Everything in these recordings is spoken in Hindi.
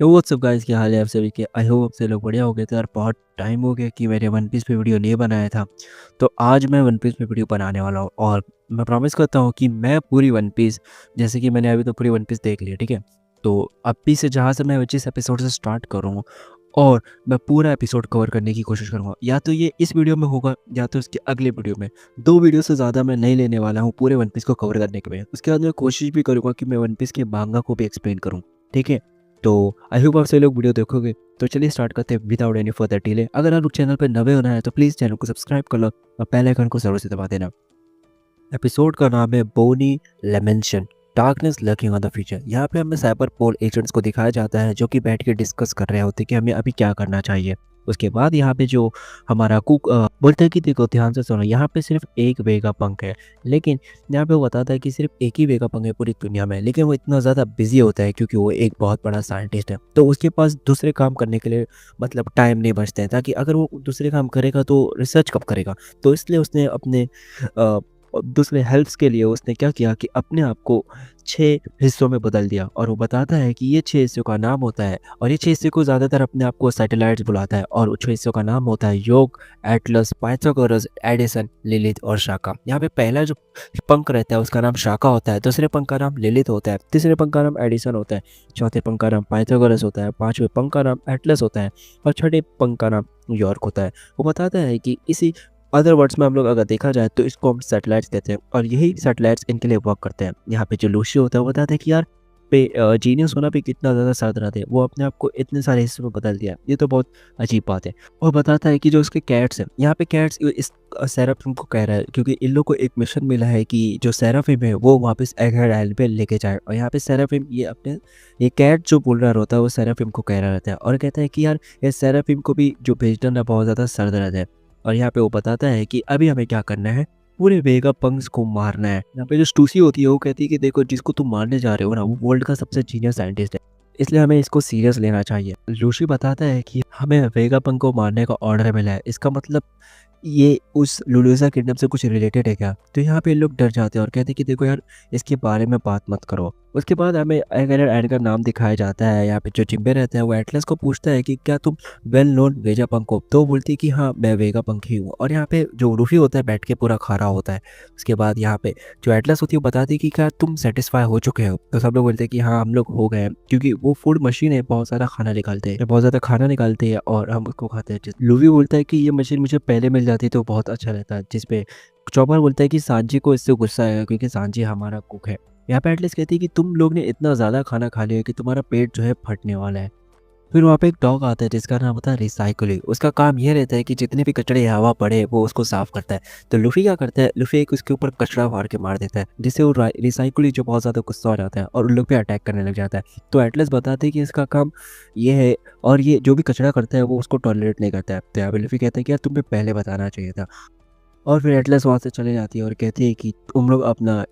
यो व्हाट्सअप गाइस, क्या हाल है आप सभी के। आई होप आप सभी लोग बढ़िया हो गए थे। यार बहुत टाइम हो गया कि मैंने वन पीस पे वीडियो नहीं बनाया था। तो आज मैं वन पीस पे वीडियो बनाने वाला हूँ और मैं प्रॉमिस करता हूँ कि मैं पूरी वन पीस, जैसे कि मैंने अभी तो पूरी वन पीस देख ली है, ठीक है। तो अभी से जहाँ से मैं जिस एपिसोड से स्टार्ट करूँ और मैं पूरा एपिसोड कवर करने की कोशिश करूँगा। या तो ये इस वीडियो में होगा या तो इसके अगले वीडियो में। 2 वीडियो से ज़्यादा मैं नहीं लेने वाला हूँ पूरे वन पीस को कवर करने के लिए। उसके बाद मैं कोशिश भी करूँगा कि मैं वन पीस के मांगा को भी एक्सप्लेन करूँ, ठीक है। तो आई होप आप सभी लोग वीडियो देखोगे। तो चलिए स्टार्ट करते हैं विदाउट एनी फर्दर डिले। अगर आप चैनल पर नए होना है तो प्लीज़ चैनल को सब्सक्राइब कर लो और बेल आइकन को ज़रूर से दबा देना। एपिसोड का नाम है bonnie lamentation, darkness lurking on the future. यहाँ पे हमें साइबर पोल एजेंट्स को दिखाया जाता है जो कि बैठ के डिस्कस कर रहे होते हैं कि हमें अभी क्या करना चाहिए। उसके बाद यहाँ पे जो हमारा कुक बोलते हैं कि देखो ध्यान से सुनो, यहाँ पे सिर्फ एक वेगा पंख है। लेकिन यहाँ पे वो बताता है कि सिर्फ एक ही वेगा पंख है पूरी दुनिया में, लेकिन वो इतना ज़्यादा बिजी होता है क्योंकि वो एक बहुत बड़ा साइंटिस्ट है। तो उसके पास दूसरे काम करने के लिए मतलब टाइम नहीं बचते हैं, ताकि अगर वो दूसरे काम करेगा तो रिसर्च कब करेगा। तो इसलिए उसने अपने और दूसरे हेल्प्स के लिए उसने क्या किया कि अपने आप को 6 हिस्सों में बदल दिया। और वो बताता है कि ये 6 हिस्सों का नाम होता है, और ये 6 हिस्से को ज़्यादातर अपने आप को सैटेलाइट्स बुलाता है। और 6 हिस्सों का नाम होता है योग, एटलस, पाइथागोरस, एडिसन, लिलिथ और शाका। यहाँ पे पहला जो पंख रहता है उसका नाम शाका होता है, दूसरे पंख का नाम लिलिथ होता है, तीसरे पंख का नाम एडिसन होता है, चौथे पंख का नाम पाइथागोरस होता है, पांचवें पंख का नाम एटलस होता है और छठे पंख का नाम यॉर्क होता है। वो बताता है कि इसी अदर वर्ड्स में हम लोग अगर देखा जाए तो इसको हम सैटेलाइट्स कहते हैं, और यही सैटेलाइट्स इनके लिए वर्क करते हैं। यहाँ पे जो लूशियो होता है वो बताता है कि यार पे जीनियस होना भी कितना ज़्यादा साथ रहते हैं, वो अपने आप को इतने सारे हिस्सों में बदल दिया। ये तो बहुत अजीब बात है। और बताता है कि जो उसके कैट्स हैं, यहाँ पे कैट्स इस सेराफिम को कह रहा है क्योंकि इन लोग को एक मिशन मिला है कि जो सेराफिम है वो वापस एगहेड आइलैंड पे लेके जाए। और यहाँ पे सेराफिम ये कैट जो बोल रहा होता है वो सेराफिम को कह रहा रहता है और कहता है कि यार ये सेराफिम को भी जो भेजना बहुत ज़्यादा सर दर्द है। और यहाँ पे वो बताता है कि अभी हमें क्या करना है, पूरे वेगा पंक्स को मारना है। यहाँ पे जो स्टूसी होती है वो कहती है कि देखो जिसको तुम मारने जा रहे हो ना वो वर्ल्ड का सबसे जीनियस साइंटिस्ट है, इसलिए हमें इसको सीरियस लेना चाहिए। लूशी बताता है कि हमें वेगा पंक को मारने का ऑर्डर मिला है, इसका मतलब ये उस लुलूज़ा किंगडम से कुछ रिलेटेड है क्या। तो यहाँ पे लोग डर जाते हैं और कहते हैं कि देखो यार इसके बारे में बात मत करो। उसके बाद हमें अगर एड का नाम दिखाया जाता है। यहाँ पे जो जिम्बे रहता है वो एटलस को पूछता है कि क्या तुम वेल नोन वेगा पंक हो। तो वो बोलती है कि हाँ मैं वेगा पंक ही हूँ। और यहाँ पे जो रूफी होता है बैठ के पूरा खा रहा होता है। उसके बाद यहाँ पे जो एटलस होती है वो बताती है कि क्या तुम सेटिस्फाई हो चुके हो। तो सब लोग बोलते हैं कि हाँ हम लोग हो गए हैं, क्योंकि वो फूड मशीन है, बहुत सारा खाना निकालते हैं, बहुत ज़्यादा खाना निकालते हैं और हम उसको खाते हैं। लूवी बोलता है कि ये मशीन मुझे पहले मिल जाती तो बहुत अच्छा रहता, जिस पे चॉपर बोलता है कि सांजी को इससे गुस्सा आएगा क्योंकि सांजी हमारा कुक है। यहाँ पे एटलस कहती है कि तुम लोग ने इतना ज़्यादा खाना खा लिया है कि तुम्हारा पेट जो है फटने वाला है। फिर वहाँ पे एक डॉग आता है जिसका नाम होता है रिसाइकलिंग। उसका काम ये रहता है कि जितने भी कचड़े हवा पड़े वो उसको साफ करता है। तो लूफी क्या करता है, लूफी एक उसके ऊपर कचरा मार के मार देता है, जिससे वो रिसाइकलिंग जो बहुत ज़्यादा गुस्सा हो जाता है और उन लोग पे अटैक करने लग जाता है। तो एटलस बताते हैं कि इसका काम ये है, और ये जो भी कचरा करता है वो उसको टॉलरेट नहीं करता है। तो यहाँ पे लूफी कहता है कि यार तुम्हें पहले बताना चाहिए था। और फिर एटलस वहाँ से चले जाती है और कहती है कि तुम लोग अपना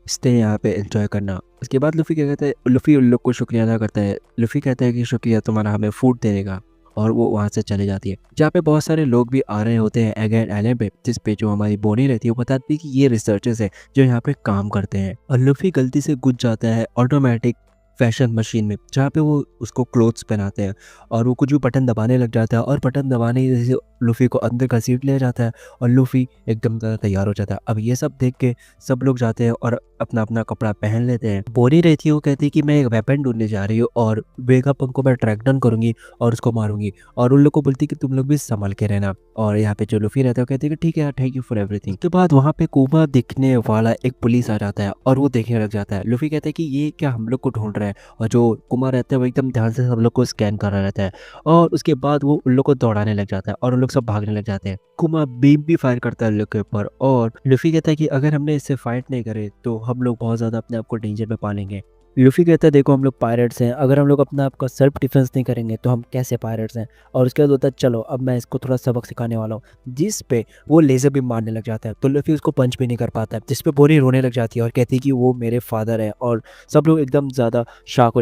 स्टे यहाँ पे एंजॉय करना। उसके बाद लूफी क्या कहता है, लूफी उन लोग को शुक्रिया अदा करता है। लूफी कहता है कि शुक्रिया तुम्हारा हमें फूड देने का। और वो वहाँ से चले जाती है। जहाँ पे बहुत सारे लोग भी आ रहे होते हैं एगेन आइलैंड पे, जिस पे जो हमारी बोनी रहती है वो बताती है कि ये रिसर्चर्स है जो यहाँ पे काम करते हैं। और लूफी गलती से घुस जाता है ऑटोमेटिक फैशन मशीन में, जहाँ पे वो उसको क्लोथ्स पहनाते हैं और वो कुछ भी बटन दबाने लग जाता है और बटन दबाने ही जैसे लूफी को अंदर घसीट ले जाता है और लूफी एकदम ज़्यादा तैयार हो जाता है। अब ये सब देख के सब लोग जाते हैं और अपना अपना कपड़ा पहन लेते हैं। बोनी रहती है वो कहती है कि मैं एक वेपन ढूंढने जा रही हूँ और वेगा पंक को मैं ट्रैक डाउन करूंगी और उसको मारूंगी। और उन लोग को बोलती है कि तुम लोग भी संभल के रहना। और यहाँ पे जो लूफी रहता है वो कहती है कि ठीक है यार, थैंक यू फॉर एवरीथिंग। उसके बाद वहाँ पे कुमा दिखने वाला एक पुलिस आ जाता है और वो देखने लग जाता है। लूफी कहता है कि ये क्या हम लोग को ढूंढ रहा है। और जो कुमार रहता है वो एकदम ध्यान से सब लोग को स्कैन कर रहा रहता है। और उसके बाद वो उन लोग को दौड़ाने लग जाता है और उन लोग सब भागने लग जाते हैं। कुमार बीम भी फायर करता है उन लोग के ऊपर। और लूफी कहता है कि अगर हमने इससे फाइट नहीं करे तो हम लोग बहुत ज़्यादा अपने आप को डेंजर में पालेंगे। लूफी कहता है देखो हम लोग पायरेट्स हैं, अगर हम लोग अपना आपका सेल्फ डिफेंस नहीं करेंगे तो हम कैसे पायरेट्स हैं। और उसके बाद होता है चलो अब मैं इसको थोड़ा सबक सिखाने वाला हूँ, जिस पे वो लेजर भी मारने लग जाता है। तो लूफी उसको पंच भी नहीं कर पाता है, जिस पे बोनी रोने लग जाती है और कहती है कि वो मेरे फादर है। और सब लोग एकदम ज़्यादा शॉक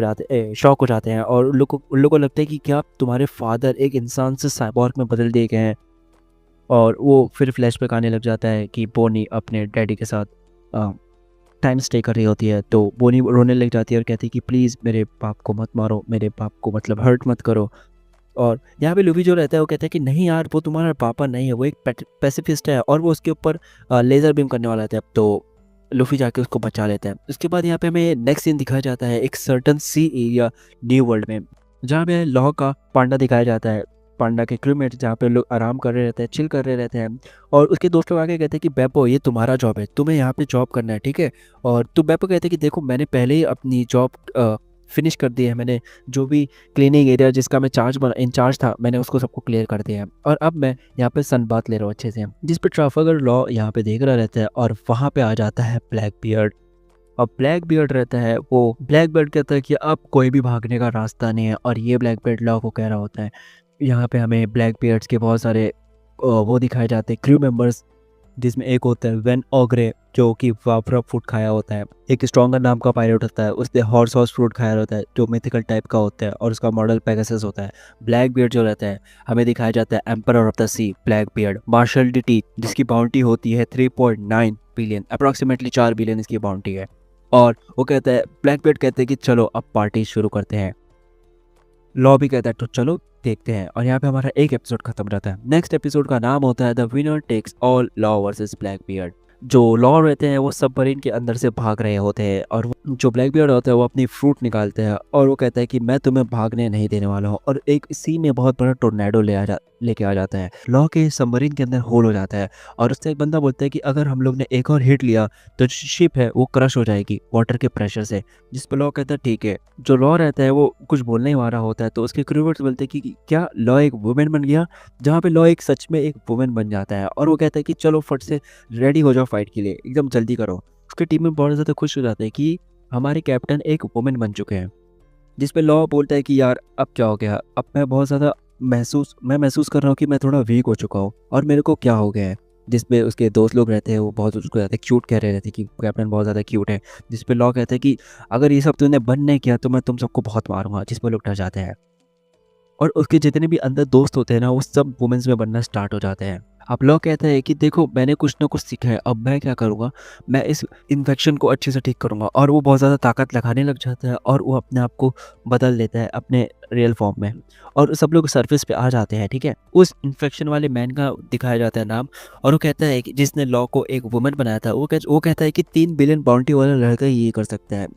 हो जाते हैं और उन लोग को लगता है कि क्या तुम्हारे फादर एक इंसान से साइबॉर्ग में बदल दिए गए हैं। और वो फिर फ्लैशबैक आने लग जाता है कि बोनी अपने डैडी के साथ टाइम स्टे कर रही होती है, तो बोनी रोने लग जाती है और कहती है कि प्लीज़ मेरे बाप को मत मारो, मेरे बाप को मतलब हर्ट मत करो। और यहाँ पे लूफ़ी जो रहता है वो कहता है कि नहीं यार, वो तुम्हारा पापा नहीं है, वो एक पैसिफिस्ट है और वो उसके ऊपर लेज़र बीम करने वाला था। तो लूफ़ी जाके उसको बचा लेता है। उसके बाद यहाँ पे हमें नेक्स्ट सीन दिखाया जाता है एक सर्टेन सी एरिया न्यू वर्ल्ड में, जहाँ पे लॉ का पांडा दिखाया जाता है। पांडा के क्रूमेट जहाँ पे लोग आराम कर रहे रहते हैं, चिल कर रहे रहते हैं। और उसके दोस्त लोग आके कहते हैं कि बेपो ये तुम्हारा जॉब है, तुम्हें यहाँ पे जॉब करना है, ठीक है। और तो बेपो कहते हैं कि देखो मैंने पहले ही अपनी जॉब फिनिश कर दी है, मैंने जो भी क्लीनिंग एरिया जिसका मैं इंचार्ज था, मैंने उसको सबको क्लियर कर दिया है और अब मैं यहाँ पे सनबाथ ले रहा हूँ अच्छे से। जिस पे ट्राफल्गर लॉ यहाँ पे देख रहा रहता है और वहाँ पे आ जाता है ब्लैक बियर्ड। और ब्लैक बियर्ड रहता है, वो ब्लैक बियर्ड कहता है कि अब कोई भी भागने का रास्ता नहीं है, और ये ब्लैक बियर्ड लॉ को कह रहा होता है। यहाँ पे हमें ब्लैक बियर्ड्स के बहुत सारे वो दिखाए जाते हैं क्रू मेंबर्स, जिसमें एक होता है वेन ओग्रे जो कि वाफ्रा फ्रूट खाया होता है। एक स्ट्रॉन्गर नाम का पायलट होता है, उसने हॉर्स फ्रूट खाया होता है जो मिथिकल टाइप का होता है और उसका मॉडल पेगासस होता है। ब्लैक बियर्ड जो रहता है हमें दिखाया जाता है emperor of the sea Blackbeard Marshall D Teach, जिसकी बाउंटी होती है 3.9 बिलियन, अप्रॉक्सीमेटली 4 बिलियन इसकी बाउंटी है। और वो कहता है, ब्लैक बियर्ड कहते हैं कि चलो अब पार्टी शुरू करते हैं। लॉ भी कहता है तो चलो देखते हैं, और यहाँ पे हमारा एक एपिसोड खत्म रहता है। नेक्स्ट एपिसोड का नाम होता है the winner takes all Law versus Blackbeard. जो लॉ रहते हैं वो सबमरीन के अंदर से भाग रहे होते हैं, और जो ब्लैक बियर्ड होता है वो अपनी फ्रूट निकालते हैं और वो कहता है कि मैं तुम्हें भागने नहीं देने वाला हूँ, और एक सी में बहुत बड़ा टोर्नेडो लेके आ जाता है। लॉ के सबमरीन के अंदर होल हो जाता है और उससे एक बंदा बोलता है कि अगर हम लोग ने एक और हिट लिया तो शिप है वो क्रश हो जाएगी वाटर के प्रेशर से। जिस पर लॉ कहता है ठीक है। जो लॉ रहता है वो कुछ बोलने ही वाला होता है, तो उसके क्रूवर्स बोलते हैं कि क्या लॉ एक वुमेन बन गया, जहाँ पे लॉ एक सच में एक वुमेन बन जाता है, और वो कहता है कि चलो फट से रेडी हो जाओ फाइट के लिए, एकदम जल्दी करो। उसकी टीम में बहुत ज़्यादा खुश हो जाते हैं कि हमारे कैप्टन एक वुमेन बन चुके हैं। जिस पे लॉ बोलता है कि यार अब क्या हो गया, अब मैं बहुत ज़्यादा महसूस कर रहा हूँ कि मैं थोड़ा वीक हो चुका हूँ और मेरे को क्या हो गया है। जिस पे उसके दोस्त लोग रहते हैं वो बहुत उसको ज़्यादा क्यूट कह रहे रहते हैं कि कैप्टन बहुत ज़्यादा क्यूट है। जिस पे लॉ कहते हैं कि अगर ये सब तूने बंद नहीं किया तो मैं तुम सबको बहुत मारूंगा। जिस पे लोग डर जाते हैं और उसके जितने भी अंदर दोस्त होते हैं ना वो सब वुमेन्स में बनना स्टार्ट हो जाते हैं। अब लॉ कहता है कि देखो मैंने कुछ ना कुछ सीखा है, अब मैं क्या करूँगा, मैं इस इन्फेक्शन को अच्छे से ठीक करूँगा। और वो बहुत ज़्यादा ताकत लगाने लग जाता है और वो अपने आप को बदल लेता है अपने रियल फॉर्म में, और सब लोग सरफेस पे आ जाते हैं, ठीक है। उस इन्फेक्शन वाले मैन का दिखाया जाता है नाम, और वो कहता है कि जिसने लॉ को एक वुमन बनाया था, वो कहता है कि 3 बिलियन बाउंटी वाला लड़का ही ये कर सकता है।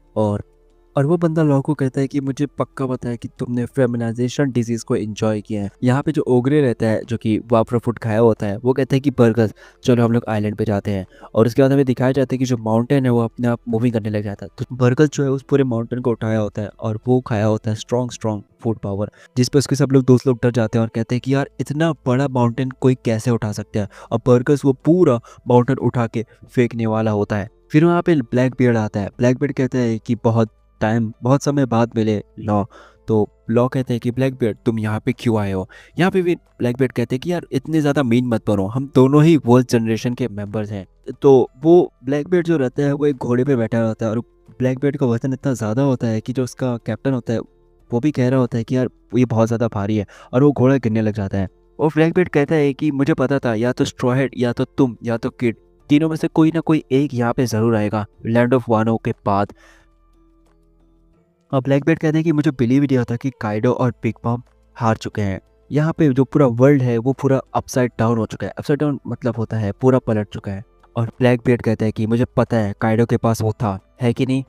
और वो बंदा लॉ को कहता है कि मुझे पक्का पता है कि तुमने फेमिनाइजेशन डिजीज को एंजॉय किया है। यहाँ पे जो ओगरे रहता है जो कि वाफ्रा फूड खाया होता है, वो कहता है कि बर्गर्स, चलो हम लोग आइलैंड पे जाते हैं। और उसके बाद हमें दिखाया जाता है कि जो माउंटेन है वो अपने आप मूविंग करने लग जाता है, तो बर्गर्स जो है उस पूरे माउंटेन को उठाया होता है और वो खाया होता है स्ट्रॉन्ग फूड पावर। जिस पे उसके सब लोग दोस्त लोग डर जाते हैं और कहते हैं कि यार इतना बड़ा माउंटेन कोई कैसे उठा सकता है, और बर्गर्स वो पूरा माउंटेन उठा के फेंकने वाला होता है। फिर वहाँ पे ब्लैक बियर्ड आता है। ब्लैक बियर्ड कहता है कि बहुत समय बाद मिले लॉ। तो लॉ कहते हैं कि ब्लैक बियर्ड तुम यहाँ पे क्यों आए हो। यहाँ पे भी ब्लैक बियर्ड कहते हैं कि यार इतने ज़्यादा मीन मत बनो, हम दोनों ही वर्ल्ड जनरेशन के मेंबर्स हैं। तो वो ब्लैक बियर्ड जो रहता है वो एक घोड़े पे बैठा रहता है, और ब्लैक बियर्ड का वजन इतना ज़्यादा होता है कि जो उसका कैप्टन होता है वो भी कह रहा होता है कि यार ये बहुत ज़्यादा भारी है, और वो घोड़ा गिरने लग जाता है। और ब्लैक बियर्ड कहता है कि मुझे पता था या तो स्ट्रॉ हेड, या तो तुम, या तो किड, तीनों में से कोई ना कोई एक यहाँ पे ज़रूर आएगा लैंड ऑफ वानो के बाद। और ब्लैक बेट कहते हैं कि मुझे बिलीव ही नहीं होता कि काइडो और बिग बॉम हार चुके हैं। यहाँ पे जो पूरा वर्ल्ड है वो पूरा अपसाइड डाउन हो चुका है। अपसाइड डाउन मतलब होता है पूरा पलट चुका है। और ब्लैक बेट कहता है कि मुझे पता है काइडो के पास वो था, है कि नहीं।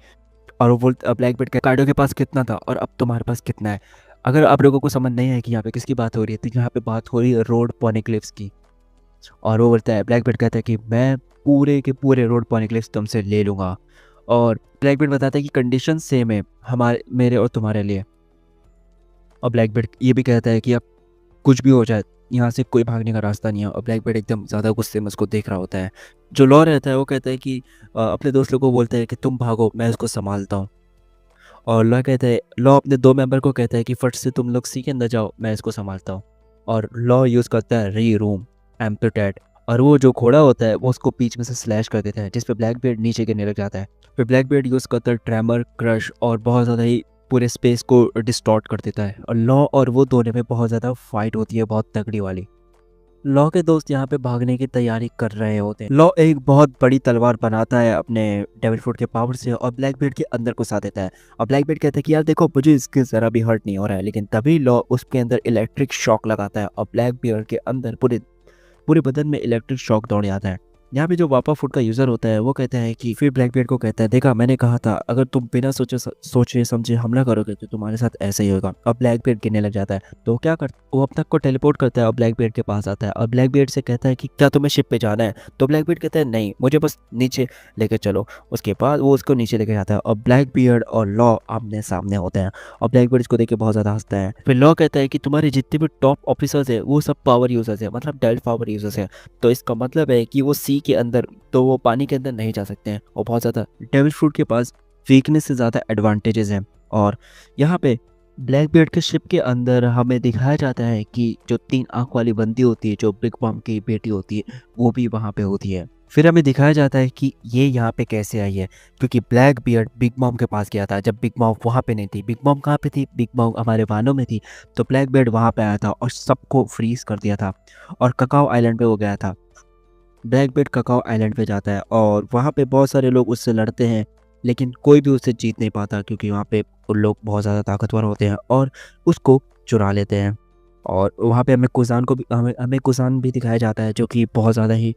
और वो ब्लैक बेट काइडो के पास कितना था और अब तुम्हारे पास कितना है। अगर आप लोगों को समझ नहीं है कि यहाँ पे किसकी बात हो रही है, तो यहाँ पे बात हो रही है रोड पॉनिक्लिफ्स की। और वो बोलता है, ब्लैक बेट कहता है कि मैं पूरे के पूरे रोड पॉनिक्लिफ्स तुमसे ले लूँगा। और ब्लैक बेट बताता है कि कंडीशन सेम है मेरे और तुम्हारे लिए। और ब्लैक बेट ये भी कहता है कि अब कुछ भी हो जाए यहाँ से कोई भागने का रास्ता नहीं है। और ब्लैक बेट एकदम ज़्यादा गुस्से में उसको देख रहा होता है। जो लॉ रहता है वो कहता है कि अपने दोस्त लोगों को बोलता है कि तुम भागो, मैं उसको संभालता हूँ। और लॉ अपने 2 मेंबर को कहता है कि फट से तुम लोग सी के अंदर जाओ, मैं इसको संभालता हूँ। और लॉ यूज़ करता है री रूम एम्पटेड, और वो जो घोड़ा होता है वो उसको बीच में से स्लैश कर देता है, जिस पे ब्लैक बेट नीचे गिरने लग जाता है। फिर ब्लैक बेट यूज़ करता है ट्रैमर, क्रश, और बहुत ज़्यादा ही पूरे स्पेस को डिस्टॉर्ट कर देता है। और लॉ और वो दोनों में बहुत ज़्यादा फाइट होती है, बहुत तगड़ी वाली। लॉ के दोस्त यहाँ पे भागने की तैयारी कर रहे होते हैं। लॉ एक बहुत बड़ी तलवार बनाता है अपने डेविल फ्रूट के पावर से और ब्लैक बीट के अंदर घुसा देता है। और ब्लैक बीट कहता है कि यार देखो मुझे इसके जरा भी हर्ट नहीं हो रहा है, लेकिन तभी लॉ उसके अंदर इलेक्ट्रिक शॉक लगाता है और ब्लैक बीट के अंदर पूरे पूरे बदन में इलेक्ट्रिक शॉक दौड़ आता है। यहाँ पे जो वापा फूड का यूजर होता है वो कहता है कि फिर ब्लैकबीयर्ड को कहता है, देखा मैंने कहा था अगर तुम बिना सोचे समझे हमला करोगे तो तुम्हारे साथ ऐसा ही होगा। और ब्लैकबीयर्ड गिरने लग जाता है। तो क्या कर वो अब तक को टेलीपोर्ट करता है और ब्लैकबीयर्ड के पास आता है और ब्लैकबीयर्ड से कहता है कि क्या तुम्हें शिप पे जाना है। तो ब्लैकबीयर्ड कहता है नहीं, मुझे बस नीचे लेके चलो। उसके बाद वो उसको नीचे लेके जाता है और ब्लैकबीयर्ड और लॉ आमने सामने होते हैं और ब्लैकबीयर्ड इसको देख के बहुत ज्यादा हंसता है। फिर लॉ कहता है कि तुम्हारे जितने भी टॉप ऑफिसर्स है वो सब पावर यूजर्स है, मतलब डेल्ट पावर यूजर्स है। तो इसका मतलब है कि वो सी के अंदर, तो वो पानी के अंदर नहीं जा सकते हैं और बहुत ज़्यादा डेविल फ्रूट के पास वीकनेस से ज़्यादा एडवांटेजेस हैं। और यहाँ पे ब्लैकबीयर्ड के शिप के अंदर हमें दिखाया जाता है कि जो 3 आंख वाली बंदी होती है जो बिग मॉम की बेटी होती है वो भी वहाँ पे होती है। फिर हमें दिखाया जाता है कि ये यहाँ पे कैसे आई है, क्योंकि ब्लैक बियर्ड बिग मॉम के पास गया था जब बिग मॉम वहाँ पे नहीं थी। बिग मॉम कहाँ पे थी? बिग मॉम हमारे वानों में थी। तो ब्लैक बियर्ड वहाँ पे आया था और सबको फ्रीज कर दिया था और ककाओ आइलैंड पे वो गया था। ब्लैकबीयर्ड ककाओ आइलैंड पे जाता है और वहाँ पे बहुत सारे लोग उससे लड़ते हैं, लेकिन कोई भी उससे जीत नहीं पाता क्योंकि वहाँ पे उन लोग बहुत ज़्यादा ताकतवर होते हैं और उसको चुरा लेते हैं। और वहाँ पे हमें कुजान भी दिखाया जाता है जो कि बहुत ज़्यादा ही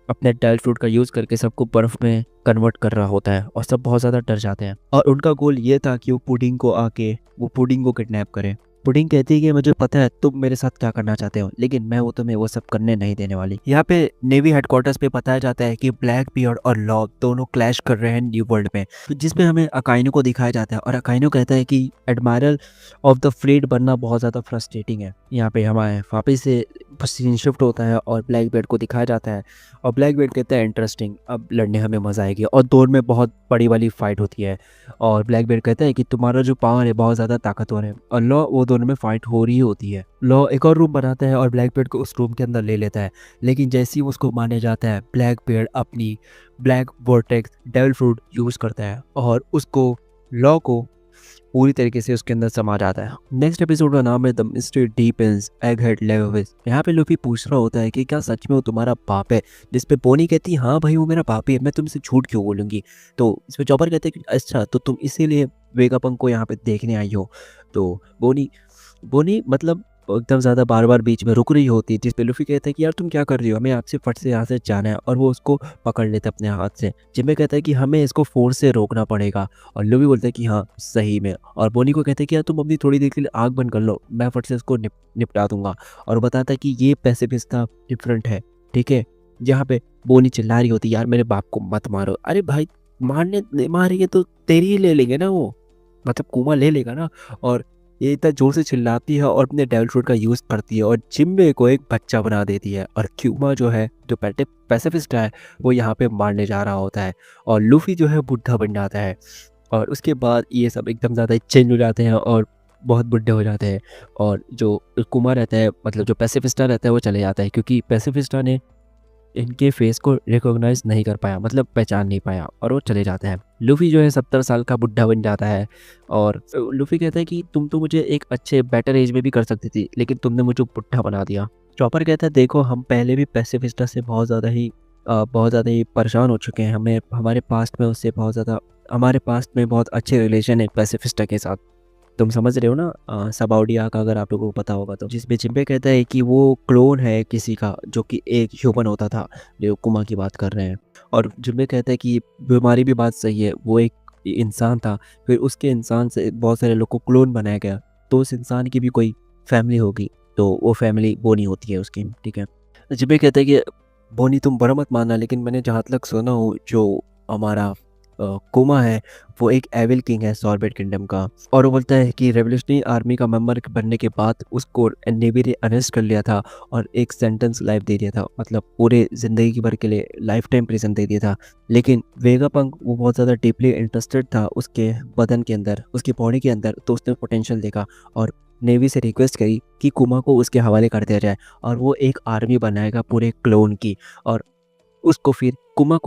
अपने डेल्ट फ्रूट का यूज़ करके सबको बर्फ़ में कन्वर्ट कर रहा होता है और सब बहुत ज़्यादा डर जाते हैं। और उनका गोल ये था कि वो पुडिंग को किडनैप करें। पुडिंग कहती है कि मुझे पता है तुम मेरे साथ क्या करना चाहते हो, लेकिन मैं वो तुम्हें वो सब करने नहीं देने वाली। यहाँ पे नेवी हेडक्वार्टर्स पे बताया जाता है कि ब्लैक बियर्ड और लॉ दोनों क्लैश कर रहे हैं न्यू वर्ल्ड में, तो जिसपे हमें अकाइनो को दिखाया जाता है और अकाइनो कहता है कि एडमायरल ऑफ द फ्लीट बनना बहुत ज़्यादा फ्रस्ट्रेटिंग है। यहाँ पे हमारे वापिस से सीन शिफ्ट होता है और ब्लैक बियर्ड को दिखाया जाता है और ब्लैक बियर्ड कहता है इंटरेस्टिंग, अब लड़ने हमें मज़ा आएगी। और दौर में बहुत बड़ी वाली फाइट होती है और ब्लैक बियर्ड कहता है कि तुम्हारा जो पावर है बहुत ज़्यादा ताकतवर है और लॉ वो दोनों में फाइट हो रही होती है। लॉ एक और रूम बनाता है और ब्लैक बियर्ड को उस रूम के अंदर ले लेता है, लेकिन जैसे ही उसको मारने जाता है ब्लैक बियर्ड अपनी black vortex devil fruit use करता है और उसको लॉ को पूरी तरीके से उसके अंदर समा जाता है। नेक्स्ट एपिसोड का नाम है the mystery deepens Egghead labs. यहाँ पे लूफी पूछ रहा होता है कि क्या सच में वो तुम्हारा बाप है, जिस पे बोनी कहती है हाँ भाई वो मेरा बाप ही है, मैं तुमसे झूठ क्यों बोलूंगी। तो इसमें चॉपर कहते हैं कि अच्छा तो तुम इसीलिए वेगापंक को यहाँ पे देखने आई हो। तो बोनी बोनी मतलब एकदम ज़्यादा बार बार बीच में रुक रही होती है, जिस पे लूफी कहता है कि यार तुम क्या कर रही हो, हमें आपसे फट से यहाँ से जाना है। और वो उसको पकड़ लेते अपने हाथ से, जिनमें कहता है कि हमें इसको फोर्स से रोकना पड़ेगा। और लूफी बोलता है कि हाँ सही में। और बोनी को कहते हैं कि यार तुम अपनी थोड़ी देर के लिए आग बंद कर लो, मैं फट से इसको निपटा दूंगा। और बताता है कि ये पैसिफिस्टा डिफरेंट है, ठीक है। जहाँ पे बोनी चिल्ला रही होती है यार मेरे बाप को मत मारो। अरे भाई मारेंगे तो तेरी ही ले लेंगे ना, वो मतलब कुमा ले लेगा ना। और ये इतना जोर से चिल्लाती है और अपने डेविल फ्रूट का यूज़ करती है और जिम्बे को एक बच्चा बना देती है। और क्यूमा जो है जो पैसिफिस्ट है वो यहाँ पे मारने जा रहा होता है और लूफी जो है बुढ़ा बन जाता है। और उसके बाद ये सब एकदम ज़्यादा चेंज हो जाते हैं और बहुत बुढ़े हो जाते हैं। और जो कुमा रहता है, मतलब जो पैसिफिस्टा रहता है, वो चले जाता है क्योंकि पैसिफिस्टा ने इनके फेस को रिकॉग्नाइज नहीं कर पाया, मतलब पहचान नहीं पाया, और वो चले जाते हैं। लूफी जो है 70 साल का बुढ़ा बन जाता है और लूफी कहता है कि तुम तो मुझे एक अच्छे बेटर एज में भी कर सकती थी, लेकिन तुमने मुझे बुढ़ा बना दिया। चॉपर कहता है देखो हम पहले भी पैसिफिस्टा से बहुत ज़्यादा ही परेशान हो चुके हैं, हमें हमारे पास्ट में बहुत अच्छे रिलेशन है पैसिफिस्टा के साथ। तुम समझ रहे हो ना सबाउडिया का, अगर आप लोगों को पता होगा तो, जिसमें जिम्बे कहता है कि वो क्लोन है किसी का जो कि एक ह्यूमन होता था, जो कुमा की बात कर रहे हैं। और जिम्बे कहता है कि हमारी भी बात सही है, वो एक इंसान था, फिर उसके इंसान से बहुत सारे लोग को क्लोन बनाया गया, तो उस इंसान की भी कोई फैमिली होगी, तो वो फैमिली बोनी होती है उसकी, ठीक है। जिम्बे कहता है कि बोनी तुम बुरा मत मानना, लेकिन मैंने जहाँ तक सुना हो जो हमारा कुमा है वो एक एविल किंग है सॉर्बेट किंगडम का। और वो बोलता है कि रेवोल्यूशनरी आर्मी का मेंबर बनने के बाद उसको नेवी ने अरेस्ट कर लिया था और एक सेंटेंस लाइफ दे दिया था, मतलब पूरे ज़िंदगी भर के लिए लाइफ टाइम प्रिजन दे दिया था। लेकिन वेगापंक वो बहुत ज़्यादा डीपली इंटरेस्टेड था उसके बदन के अंदर, उसकी बॉडी के अंदर, तो उसने पोटेंशियल देखा और नेवी से रिक्वेस्ट करी कि कुमा को उसके हवाले कर दिया जाए और वो एक आर्मी बनाएगा पूरे क्लोन की। और उसको फिर कुमा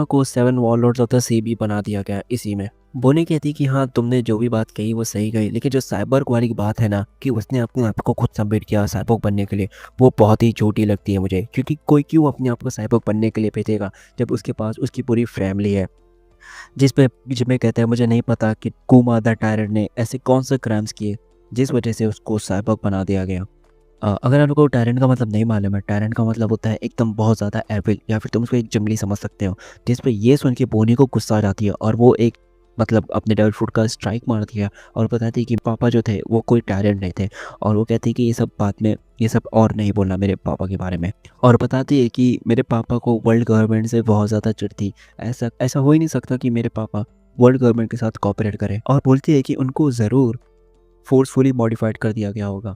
को 7 वॉरलॉर्ड्स ऑफ द सी भी बना दिया गया इसी में। बोनी कहती है कि हाँ, तुमने जो भी बात कही वो सही कही, लेकिन जो साइबोर्ग वाली बात है ना कि उसने अपने आप को खुद सबमिट किया साइबोर्ग बनने के लिए, वो बहुत ही झूठी लगती है मुझे। क्योंकि कोई क्यों अपने आप को साइबोर्ग बनने के लिए भेजेगा जब उसके पास उसकी पूरी फैमिली है। जिसमें कहता है मुझे नहीं पता कि कुमा द टायरन ने ऐसे कौन से क्राइम्स किए जिस वजह से उसको साइबोर्ग बना दिया गया। अगर आप लोगों को टायरन का मतलब नहीं मालूम है, टायरन का मतलब होता है एकदम बहुत ज़्यादा एविल, या फिर तुम उसको एक जंगली समझ सकते हो। जिस पे ये सुन के बोनी को गुस्सा आ जाती है और वो एक मतलब अपने डेविल फ्रूट का स्ट्राइक मार दिया और बताती है कि पापा जो थे वो कोई टायरन नहीं थे। और वो कहती है कि ये सब बात में ये सब और नहीं बोलना मेरे पापा के बारे में। और बताती है कि मेरे पापा को वर्ल्ड गवर्नमेंट से बहुत ज़्यादा चिढ़ थी। ऐसा ऐसा हो ही नहीं सकता कि मेरे पापा वर्ल्ड गवर्नमेंट के साथ कॉपरेट करें। और बोलती है कि उनको ज़रूर फोर्सफुली मॉडिफाइड कर दिया गया होगा।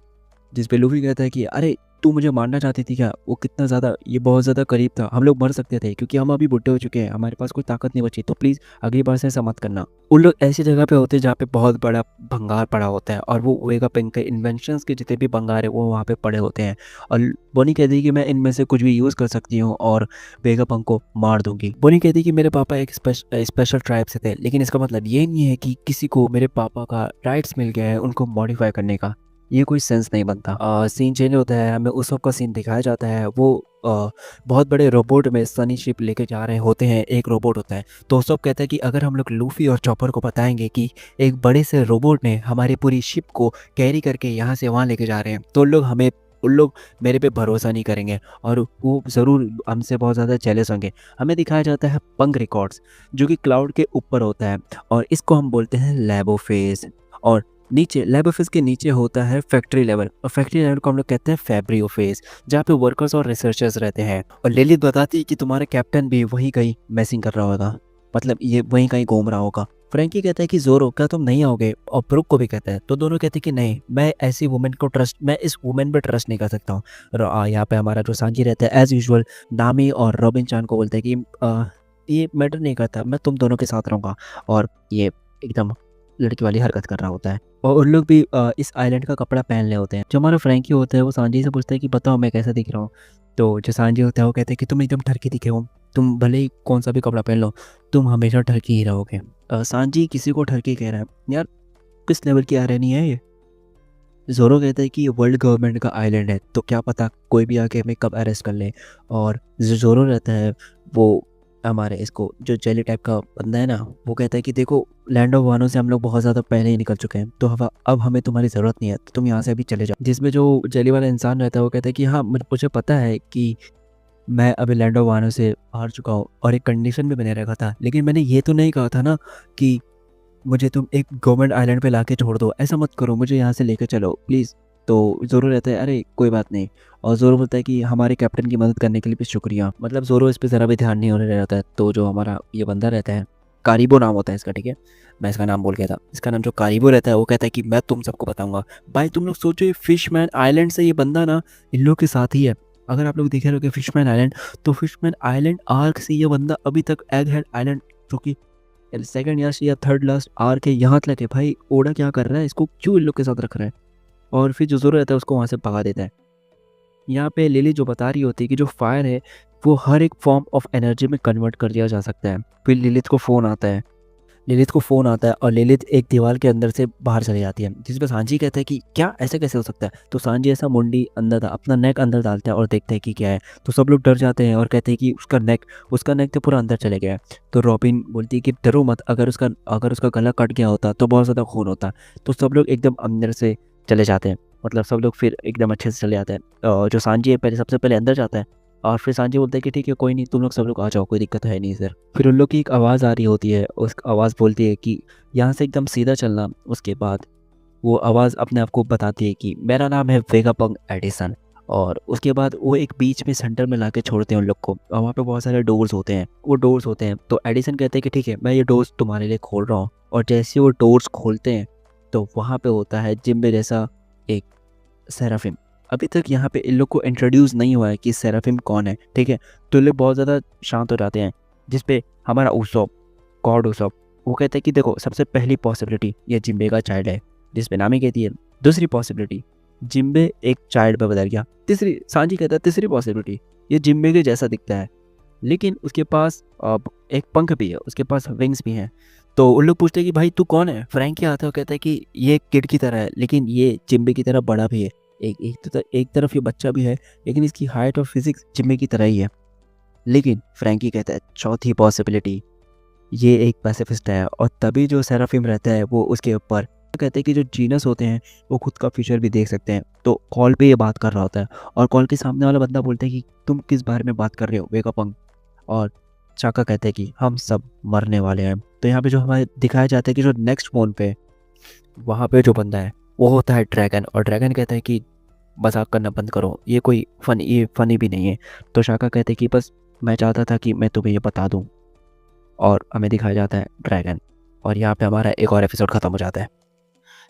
जिस पे लूफ़ी कहता है कि अरे तू मुझे मारना चाहती थी क्या? वो कितना ज़्यादा ये बहुत ज़्यादा करीब था। हम लोग मर सकते थे क्योंकि हम अभी बुड्ढे हो चुके हैं, हमारे पास कोई ताकत नहीं बची, तो प्लीज़ अगली बार से ऐसा मत करना। उन लोग ऐसी जगह पे होते हैं जहाँ पे बहुत बड़ा भंगार पड़ा होता है और वो वेगापिंक के इन्वेंशंस के जितने भी भंगार है वो वहाँ पे पड़े होते हैं। और बोनी कहती है कि मैं इनमें से कुछ भी यूज़ कर सकती हूँ और वेगापंक को मार दूँगी। बोनी कहती है कि मेरे पापा एक स्पेशल ट्राइब से थे, लेकिन इसका मतलब ये नहीं है कि किसी को मेरे पापा का राइट्स मिल गया है उनको मॉडिफ़ाई करने का। ये कोई सेंस नहीं बनता। सीन चेंज होता है, हमें उस वक़्त का सीन दिखाया जाता है। वो बहुत बड़े रोबोट में सनी शिप लेके जा रहे होते हैं, एक रोबोट होता है। तो सब कहता है कि अगर हम लोग लूफ़ी और चॉपर को बताएँगे कि एक बड़े से रोबोट ने हमारी पूरी शिप को कैरी करके यहाँ से वहाँ लेके जा रहे हैं, तो उन लोग मेरे पे भरोसा नहीं करेंगे और वो ज़रूर हमसे बहुत ज़्यादा जेलस होंगे। हमें दिखाया जाता है पंग रिकॉर्ड्स, जो कि क्लाउड के ऊपर होता है और इसको हम बोलते हैं लैबोफेज़। और नीचे लैब ऑफिस के नीचे होता है फैक्ट्री लेवल, और फैक्ट्री लेवल को हम लोग कहते हैं फैब्रियो फेज, जहाँ पे वर्कर्स और रिसर्चर्स रहते हैं। और लिलित बताती है कि तुम्हारा कैप्टन भी वहीं कहीं मैसिंग कर रहा होगा, मतलब ये वहीं कहीं घूम रहा होगा। फ्रैंकी कहता है कि जोरो क्या तुम नहीं आओगे, और ब्रुक को भी कहता है। तो दोनों कहते हैं कि नहीं, मैं इस वुमेन पे ट्रस्ट नहीं कर सकता हूँ। यहाँ पे हमारा जो सांजी रहता है एज यूजुअल नामी और रॉबिन चान को बोलते हैं कि ये मैटर नहीं करता, मैं तुम दोनों के साथ रहूँगा। और ये एकदम लड़की वाली हरकत कर रहा होता है। और उन लोग भी इस आइलैंड का कपड़ा पहन रहे होते हैं। जो हमारा फ्रैंकी होता है वो सांजी से पूछता है कि बताओ मैं कैसा दिख रहा हूँ। तो जो सांजी होता है वो कहते हैं कि तुम एकदम ठरकी दिखे हो, तुम भले ही कौन सा भी कपड़ा पहन लो, तुम हमेशा ठरकी ही रहोगे। सांजी किसी को ठरकी कह रहा है, यार किस लेवल की आयरनी है ये। ज़ोरो कहता है कि ये वर्ल्ड गवर्नमेंट का आइलैंड है, तो क्या पता कोई भी आके हमें कब अरेस्ट कर ले। और जो ज़ोरो रहता है वो हमारे इसको जो जेली टाइप का बंदा है ना, वो कहता है कि देखो लैंड ऑफ वानो से हम लोग बहुत ज़्यादा पहले ही निकल चुके हैं, तो अब हमें तुम्हारी ज़रूरत नहीं है, तो तुम यहाँ से अभी चले जाओ। जिसमें जो जेली वाला इंसान रहता है वो कहता है कि हाँ मुझे पता है कि मैं अभी लैंड ऑफ वानो से हार चुका हूँ और एक कंडीशन भी बने रखा था, लेकिन मैंने ये तो नहीं कहा था ना कि मुझे तुम एक गवर्नमेंट आइलैंड पे लाके छोड़ दो, ऐसा मत करो, मुझे यहाँ से लेकर चलो प्लीज़। तो ज़ोरो रहता है अरे कोई बात नहीं। और ज़ोरो बोलता है कि हमारे कैप्टन की मदद करने के लिए भी शुक्रिया। मतलब ज़ोरो इस पे ज़रा भी ध्यान नहीं होने रहता है। तो जो हमारा ये बंदा रहता है, कारिबो नाम होता है इसका, ठीक है, मैं इसका नाम भूल गया था। इसका नाम जो कारिबो रहता है वो कहता है कि मैं तुम सबको बताऊंगा। भाई तुम लोग सोचो, ये फिशमैन आइलैंड से ये बंदा ना इन लोग के साथ ही है। अगर आप लोग देख रहे हो कि फिशमैन आइलैंड, तो फिशमैन आइलैंड आर्क से ये बंदा अभी तक एग हेड आइलैंड, जो कि सेकंड या थर्ड लास्ट आर के यहाँ तक है। भाई ओडा क्या कर रहा है, इसको क्यों इन लोग के साथ रख रहा है। और फिर जो ज़ोरो रहता है उसको वहाँ से भगा देता है। यहाँ पे लिली जो बता रही होती है कि जो फायर है वो हर एक फॉर्म ऑफ एनर्जी में कन्वर्ट कर दिया जा सकता है। फिर लिलित को फ़ोन आता है और लिलित एक दीवार के अंदर से बाहर चली जाती है, जिस पे सांजी कहता है कि क्या ऐसे कैसे हो सकता है। तो सांजी ऐसा मुंडी अंदर अपना नेक अंदर डालता है और देखता है कि क्या है। तो सब लोग डर जाते हैं और कहते हैं कि उसका नेक तो पूरा अंदर चले गया है। तो रॉबिन बोलती है कि डरो मत, अगर उसका गला कट गया होता तो बहुत ज़्यादा खून होता। तो सब लोग एकदम अंदर से चले जाते हैं, मतलब सब लोग फिर एकदम अच्छे से चले जाते हैं। जो सांजी है पहले सबसे पहले अंदर जाता है और फिर सांजी बोलता है कि ठीक है कोई नहीं, तुम लोग सब लोग आ जाओ, कोई दिक्कत तो है नहीं सर। फिर उन लोग की एक आवाज़ आ रही होती है, उस आवाज़ बोलती है कि यहाँ से एकदम सीधा चलना। उसके बाद वो आवाज़ अपने आप को बताती है कि मेरा नाम है वेगापंग एडिसन। और उसके बाद वो एक बीच में सेंटर में लाके छोड़ते हैं उन लोग को, और वहाँ पे बहुत सारे डोर्स होते हैं। तो एडिसन कहते हैं कि ठीक है मैं ये डोर्स तुम्हारे लिए खोल रहा हूँ। और जैसे वो डोर्स खोलते हैं तो वहाँ पे होता है जिम्बे जैसा एक सेराफिम। अभी तक यहाँ पे इन लोग को इंट्रोड्यूस नहीं हुआ है कि सेराफिम कौन है, ठीक है। तो लोग बहुत ज़्यादा शांत हो जाते हैं, जिस पे हमारा उसॉप, गॉड उसॉप, वो कहते हैं कि देखो सबसे पहली पॉसिबिलिटी ये जिम्बे का चाइल्ड है, जिस पे नामी कहती है। दूसरी पॉसिबिलिटी जिम्बे एक चाइल्ड में बदल गया। तीसरी सांजी कहता है तीसरी पॉसिबिलिटी ये जिम्बे के जैसा दिखता है, लेकिन उसके पास अब एक पंख भी है, उसके पास विंग्स भी हैं। तो उन लोग पूछते हैं कि भाई तू कौन है? फ्रैंकी आता है और कहता है कि ये किड की तरह है, लेकिन ये जिम्मी की तरह बड़ा भी है। एक तरफ ये बच्चा भी है, लेकिन इसकी हाइट और फिजिक्स जिम्मी की तरह ही है। लेकिन फ्रैंकी कहता है चौथी पॉसिबिलिटी, ये एक पैसिफिस्ट है। और तभी जो सेराफिम रहता है वो उसके ऊपर कहते हैं कि जो जीनस होते हैं वो खुद का फ्यूचर भी देख सकते हैं। तो कॉल पे ये बात कर रहा होता है और कॉल के सामने वाला बंदा बोलता है कि तुम किस बारे में बात कर रहे हो वेगापंग। और चाका कहते हैं कि हम सब मरने वाले हैं। तो यहाँ पे जो हमें दिखाया जाता है कि जो नेक्स्ट फोन पे वहाँ पे जो बंदा है वो होता है ड्रैगन। और ड्रैगन कहता है कि मजाक करना बंद करो, ये फनी भी नहीं है। तो शाका कहते हैं कि बस मैं चाहता था कि मैं तुम्हें ये बता दूं। और हमें दिखाया जाता है ड्रैगन। और यहाँ पे हमारा एक और एपिसोड खत्म हो जाता है।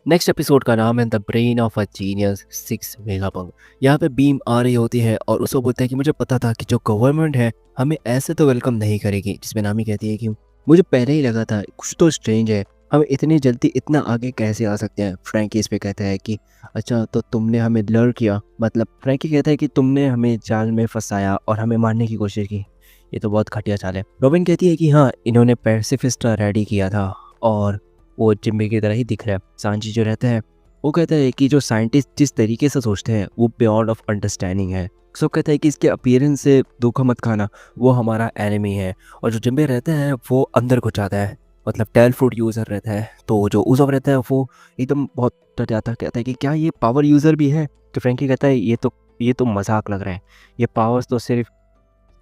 नेक्स्ट एपिसोड का नाम है the brain of a genius 6 वेगापंग। यहाँ पे बीम आ रही होती है और उसको बोलता है कि मुझे पता था कि जो गवर्नमेंट है हमें ऐसे तो वेलकम नहीं करेगी। जिसमें नामी कहती है कि मुझे पहले ही लगा था कुछ तो स्ट्रेंज है, हम इतनी जल्दी इतना आगे कैसे आ सकते हैं। फ्रैंकी इस पे कहता है कि अच्छा तो तुमने हमें लर किया, मतलब फ्रैंकी कहता है कि तुमने हमें जाल में फंसाया और हमें मारने की कोशिश की, ये तो बहुत घटिया चाल है। रॉबिन कहती है कि हाँ इन्होंने पैसिफिस्टा रेडी किया था और वो जिम्मी की तरह ही दिख रहा है। सांची जो रहता है वो कहता है कि जो साइंटिस्ट जिस तरीके से सोचते हैं वो बियॉन्ड ऑफ अंडरस्टैंडिंग है। सब कहता है कि इसके अपीयरेंस से धोखा मत खाना, वो हमारा एनिमी है। और जो जिम्मी रहता है वो अंदर घुस जाता है, मतलब टेल फ्रूट यूज़र रहता है। तो जो उज़ॉफ रहता है वो एकदम बहुत डर जाता है, कहता है कि क्या ये पावर यूज़र भी है? तो फ्रैंकी कहता है ये तो मजाक लग रहा है, ये पावर्स तो सिर्फ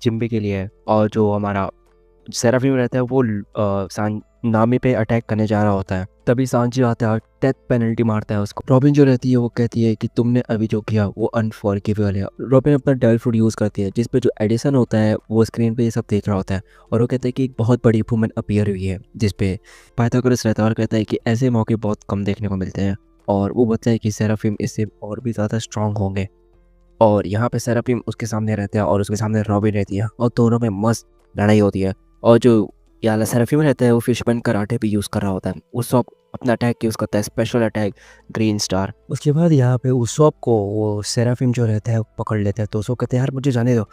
जिम्बी के लिए है। और जो हमारा सेराफिम रहता है वो नामी पे अटैक करने जा रहा होता है। तभी सांची आता है और डेथ पेनल्टी मारता है उसको। रॉबिन जो रहती है वो कहती है कि तुमने अभी जो किया वो अनफॉरगिवेबल है। रॉबिन अपना डेल फ्रूट यूज़ करती है जिस पे जो एडिसन होता है वो स्क्रीन पे ये सब देख रहा होता है। और वो कहता है कि एक बहुत बड़ी इंप्रूवमेंट अपीयर हुई है, जिस पे पाइथागोरस रहता है और कहता है कि ऐसे मौके बहुत कम देखने को मिलते हैं। और वो बोलता है कि सेराफिम इससे और भी ज़्यादा स्ट्रांग होंगे। और यहाँ पे सेराफिम उसके सामने रहते हैं और उसके सामने रॉबिन रहती है और दोनों में मस्त लड़ाई होती है। और जो याला सेराफिम रहता है वो फिशमैन कराटे भी यूज़ कर रहा होता है। उसॉप अपना अटैक यूज़ करता है, स्पेशल अटैक ग्रीन स्टार। उसके बाद यहाँ पे उसॉप को वो सेराफिम जो रहता है वो पकड़ लेता है। तो उसको कहते हैं यार मुझे जाने दो।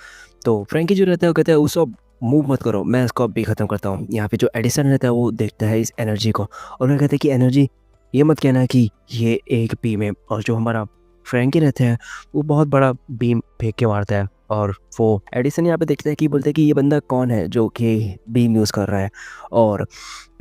तो फ्रैंकी जो रहता है वो कहता है उसॉप मूव मत करो, मैं इसको अभी ख़त्म करता हूँ। यहाँ पे जो एडिसन रहता है वो देखता है इस एनर्जी को और वो कहता है कि एनर्जी, ये मत कहना कि ये एक बीम है। और जो हमारा फ्रैंकी रहते हैं वो बहुत बड़ा बीम फेंक के मारता है। और वो एडिसन यहाँ पे देखता है कि बोलते हैं कि ये बंदा कौन है जो कि बीम यूज़ कर रहा है। और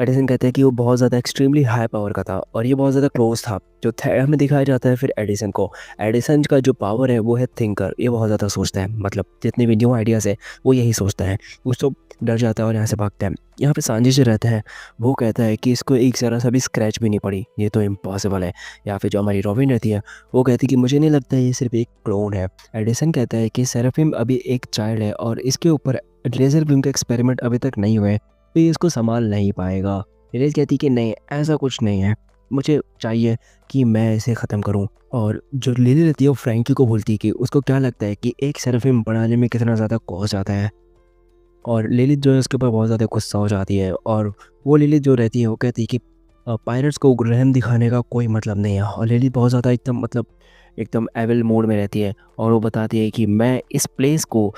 एडिसन कहते हैं कि वो बहुत ज़्यादा एक्सट्रीमली हाई पावर का था और ये बहुत ज़्यादा क्लोज था। जो हमें दिखाया जाता है फिर एडिसन को, एडिसन का जो पावर है वो है थिंकर, ये बहुत ज़्यादा सोचता है, मतलब जितने भी न्यू आइडियाज़ है वो यही सोचता है। वो तो डर जाता है और यहाँ से भागता है। यहाँ पे सांजी से रहता है वो कहता है कि इसको एक ज़रा सा भी स्क्रैच भी नहीं पड़ी, ये तो इम्पॉसिबल है। या फिर जो हमारी रॉबिन रहती है वो कहती है कि मुझे नहीं लगता ये सिर्फ एक क्लोन है। एडिसन कहता है कि सेराफिम अभी एक चाइल्ड है और इसके ऊपर लेज़र बीम का एक्सपेरिमेंट अभी तक नहीं हुए, तो ये इसको संभाल नहीं पाएगा। लिलिथ कहती कि नहीं ऐसा कुछ नहीं है, मुझे चाहिए कि मैं इसे ख़त्म करूं। और जो लिली रहती है वो फ्रैंकी को बोलती है कि उसको क्या लगता है कि एक सेराफिम बनाने में कितना ज़्यादा कॉस्ट आता है। और लिलिथ जो है उसके ऊपर बहुत ज़्यादा गुस्सा हो जाती है। और वो लिलिथ जो रहती है वो कहती है कि पायरेट्स को रहम दिखाने का कोई मतलब नहीं है। और लिलिथ बहुत ज़्यादा एकदम एविल मोड में रहती है और वो बताती है कि मैं इस प्लेस को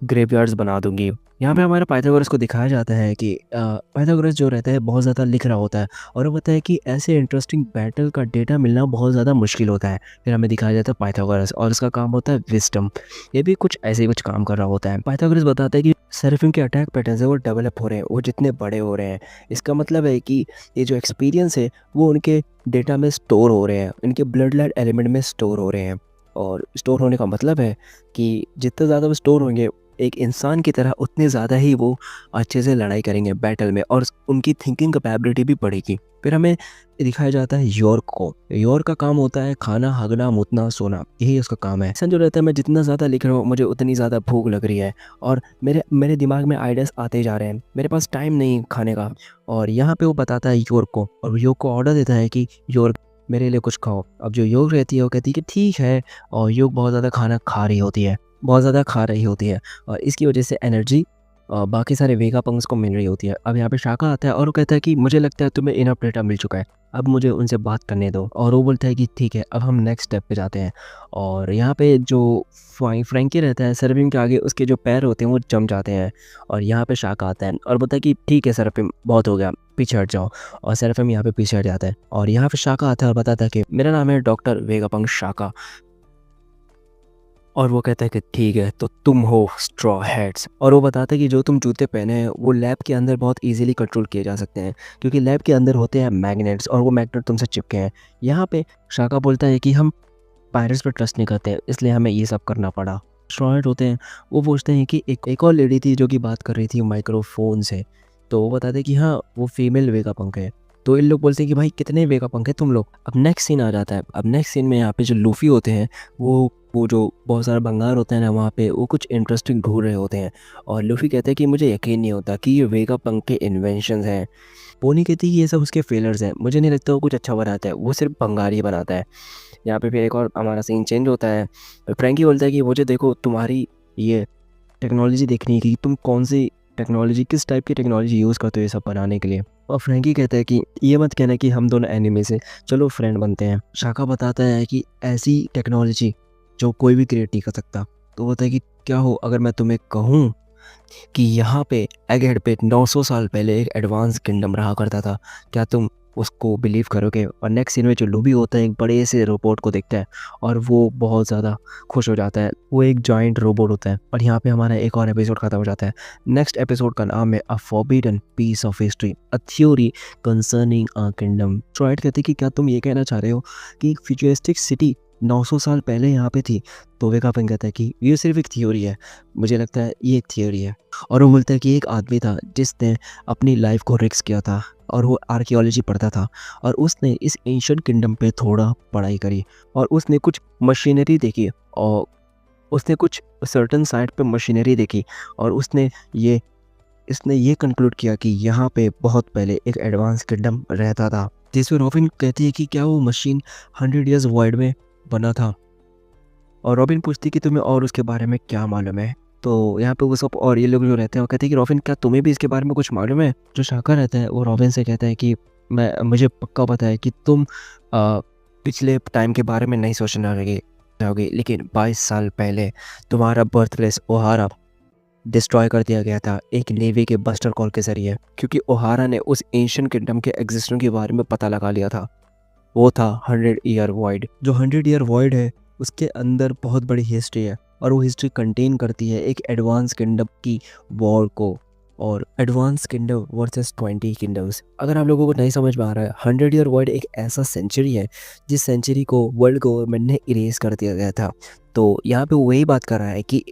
ग्रेवयार्ड्स बना दूंगी। यहाँ पे हमारे पाइथागोरस को दिखाया जाता है कि पाइथागोरस जो रहता है बहुत ज़्यादा लिख रहा होता है और वो बताता है कि ऐसे इंटरेस्टिंग बैटल का डेटा मिलना बहुत ज़्यादा मुश्किल होता है। फिर हमें दिखाया जाता है पाइथागोरस और उसका काम होता है विस्डम, ये भी कुछ ऐसे ही कुछ काम कर रहा होता है। पाइथागोरस बताता है कि सेराफिम के अटैक पैटर्न्स है वो डेवलप हो रहे हैं, वो जितने बड़े हो रहे हैं इसका मतलब है कि ये जो एक्सपीरियंस है वो उनके डेटा में स्टोर हो रहे हैं, इनके ब्लड लाइट एलिमेंट में स्टोर हो रहे हैं। और स्टोर होने का मतलब है कि जितने ज़्यादा वो स्टोर होंगे एक इंसान की तरह उतने ज़्यादा ही वो अच्छे से लड़ाई करेंगे बैटल में और उनकी थिंकिंग कैपेबिलिटी भी बढ़ेगी। फिर हमें दिखाया जाता है यॉर्क को। यॉर्क का काम होता है खाना, हगना, मुतना, सोना, यही उसका काम है। ऐसा जो रहता है मैं जितना ज़्यादा लिख रहा हूँ मुझे उतनी ज़्यादा भूख लग रही है और मेरे दिमाग में आइडियाज़ आते जा रहे हैं, मेरे पास टाइम नहीं खाने का। और यहाँ पे वो बताता है यॉर्क को और यॉर्क को ऑर्डर देता है कि यॉर्क मेरे लिए कुछ खाओ। अब जो योग रहती है वो कहती है कि ठीक है। और योग बहुत ज़्यादा खाना खा रही होती है, बहुत ज़्यादा खा रही होती है और इसकी वजह से एनर्जी बाकी सारे वेगापंक्स को मिल रही होती है। अब यहाँ पे शाका आता है और वो कहता है कि मुझे लगता है तुम्हें इनफ डेटा मिल चुका है, अब मुझे उनसे बात करने दो। और वो बोलता है कि ठीक है, अब हम नेक्स्ट स्टेप पे जाते हैं। और यहाँ पे जो फ्रैंकी रहता है सेराफिम के आगे, उसके जो पैर होते हैं वो जम जाते हैं। और यहाँ पे शाका आता है और बोलता है कि ठीक है सेराफिम, बहुत हो गया, पीछे हट जाओ। और सेराफिम यहाँ पे पीछे हट जाता है और यहाँ पे शाका आता है और बताता है कि मेरा नाम है डॉक्टर वेगापंक शाका। और वो कहता है कि ठीक है, तो तुम हो स्ट्रॉ हैट्स। और वो बताता है कि जो तुम जूते पहने हैं वो लैब के अंदर बहुत इजीली कंट्रोल किए जा सकते हैं, क्योंकि लैब के अंदर होते हैं मैग्नेट्स और वो मैग्नेट तुमसे चिपके हैं। यहाँ पे शाका बोलता है कि हम पायरेट्स पर ट्रस्ट नहीं करते, इसलिए हमें ये सब करना पड़ा। स्ट्रॉ हैट होते हैं, वो पूछते हैं कि एक और लेडी थी जो कि बात कर रही थी माइक्रोफोन से। तो वो बताते हैं कि हाँ, वो फीमेल वेगापंक है। तो इन लोग बोलते हैं कि भाई कितने वेगापंक है तुम लोग। अब नेक्स्ट सीन आ जाता है। अब नेक्स्ट सीन में यहाँ पे जो लूफी होते हैं, वो जो बहुत सारा भंगार होता है ना, वहाँ पे वो कुछ इंटरेस्टिंग ढूंढ रहे होते हैं। और लूफी कहते हैं कि मुझे यकीन नहीं होता कि ये वेगापंक के इन्वेंशंस हैं। पोनी कहती है कि ये सब उसके फेलर्स हैं, मुझे नहीं लगता वो कुछ अच्छा बनाता है, वो सिर्फ भंगार ही बनाता है। यहाँ पे फिर एक और हमारा सीन चेंज होता है। फ्रैंकी बोलता है कि मुझे देखो तुम्हारी ये टेक्नोलॉजी देखनी है कि तुम कौन सी टेक्नोलॉजी, किस टाइप की टेक्नोलॉजी यूज़ करते हो ये सब बनाने के लिए। और फ्रैंकी कहता है कि ये मत कहना कि हम दोनों एनिमी से, चलो फ्रेंड बनते हैं। शाका बताता है कि ऐसी टेक्नोलॉजी जो कोई भी क्रिएट नहीं कर सकता। तो बोलता है कि क्या हो अगर मैं तुम्हें कहूँ कि यहाँ पे एगहेड पे 900 साल पहले एक एडवांस किंगडम रहा करता था, क्या तुम उसको बिलीव करोगे? और नेक्स्ट सीन में जो लूबी होता है एक बड़े से रोबोट को देखता है और वो बहुत ज़्यादा खुश हो जाता है। वो एक जॉइंट रोबोट होता है। और यहाँ पे हमारा एक और एपिसोड खत्म हो जाता है। नेक्स्ट एपिसोड का नाम है a forbidden piece of history, a theory concerning a kingdom. ट्राइड कहते हैं कि क्या तुम ये कहना चाह रहे हो कि एक फ्यूचरिस्टिक सिटी 900 साल पहले यहाँ पे थी? तो वेगापन कहता है कि ये सिर्फ एक थ्योरी है, मुझे लगता है ये एक थ्योरी है। और वो बोलता है कि एक आदमी था जिसने अपनी लाइफ को रिस्क किया था और वो आर्कियोलॉजी पढ़ता था और उसने इस एंशिएंट किंगडम पे थोड़ा पढ़ाई करी और उसने कुछ मशीनरी देखी और उसने कुछ सर्टेन साइट पे मशीनरी देखी और इसने ये कंक्लूड किया कि यहाँ पे बहुत पहले एक एडवांस किंगडम रहता था। जिसमें रॉबिन कहती है कि क्या वो मशीन 100 ईयर्स वाइड में बना था। और रॉबिन पूछती कि तुम्हें और उसके बारे में क्या मालूम है? तो यहाँ पे वो सब और ये लोग जो रहते हैं वो कहते हैं कि रॉबिन, क्या तुम्हें भी इसके बारे में कुछ मालूम है? जो शाका रहता है वो रॉबिन से कहता है कि मुझे पक्का पता है कि तुम पिछले टाइम के बारे में नहीं सोचना रहोगे, लेकिन 22 साल पहले तुम्हारा बर्थ प्लेस ओहारा डिस्ट्रॉय कर दिया गया था एक नेवी के बस्टर कॉल के जरिए, क्योंकि ओहारा ने उस एंशिएंट किंगडम के एग्जिस्टेंस के बारे में पता लगा लिया था। वो था 100 ईयर वॉइड। जो 100 ईयर वॉइड है उसके अंदर बहुत बड़ी हिस्ट्री है और वो हिस्ट्री कंटेन करती है एक एडवांस किंगडम की वॉर को। और एडवांस किंगडम वर्सेस 20 किंगडम्स। अगर आप लोगों को नहीं समझ में आ रहा है, 100 ईयर वॉइड एक ऐसा सेंचुरी है जिस सेंचुरी को वर्ल्ड गवर्नमेंट ने इरेज कर दिया गया था। तो यहाँ पे वही बात कर रहा है कि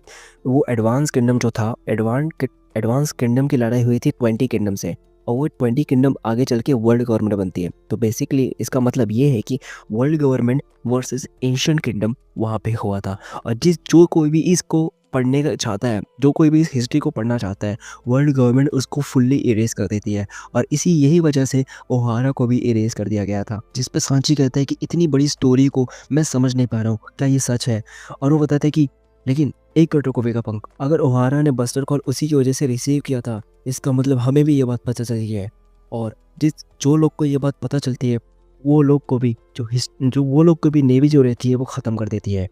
वो एडवांस किंगडम जो था, एडवांस किंगडम की लड़ाई हुई थी 20 किंगडम से और वो 20 किंगडम आगे चल के वर्ल्ड गवर्नमेंट बनती है। तो बेसिकली इसका मतलब ये है कि world government versus ancient kingdom वहाँ पे हुआ था। और जो कोई भी इसको पढ़ने का चाहता है, जो कोई भी इस हिस्ट्री को पढ़ना चाहता है, वर्ल्ड गवर्नमेंट उसको फुल्ली इरेज कर देती है। और यही वजह से ओहारा को भी इरेज कर दिया गया था। जिस पे सांची कहता है कि इतनी बड़ी स्टोरी को मैं समझ नहीं पा रहा हूँ, क्या ये सच है? और वो बताता है कि लेकिन एक कटो को वेगापंक, अगर ओहारा ने बस्टर कॉल उसी की वजह से रिसीव किया था, इसका मतलब हमें भी ये बात पता चली है। और जो लोग को ये बात पता चलती है वो लोग को भी वो लोग को भी नेवी जो रहती है वो ख़त्म कर देती है।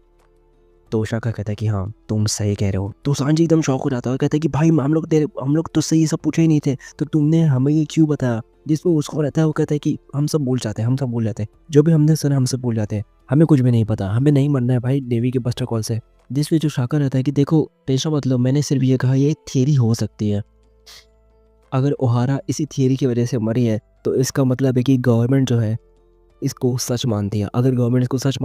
तो शाका कहता है कि हाँ, तुम सही कह रहे हो। तो सांजी एकदम शॉक हो जाता है और कहता है कि भाई हम लोग तुझसे ये सब पूछे ही नहीं थे, तो तुमने हमें ये क्यों बताया? जिसमें उसको रहता है वो कहता है कि हम सब भूल जाते हैं, जो भी हमने सुना हम सब भूल जाते हैं, हमें कुछ भी नहीं पता, हमें नहीं मरना है भाई नेवी के बस्टर कॉल से। जिसमें जो शाका रहता है कि देखो टेंशन मतलब, मैंने सिर्फ ये कहा ये एक थियरी हो सकती है। अगर ओहारा इसी थियरी की वजह से मरी है तो इसका मतलब है कि गवर्नमेंट जो है इसको सच मानती है। अगर गवर्नमेंट इसको सच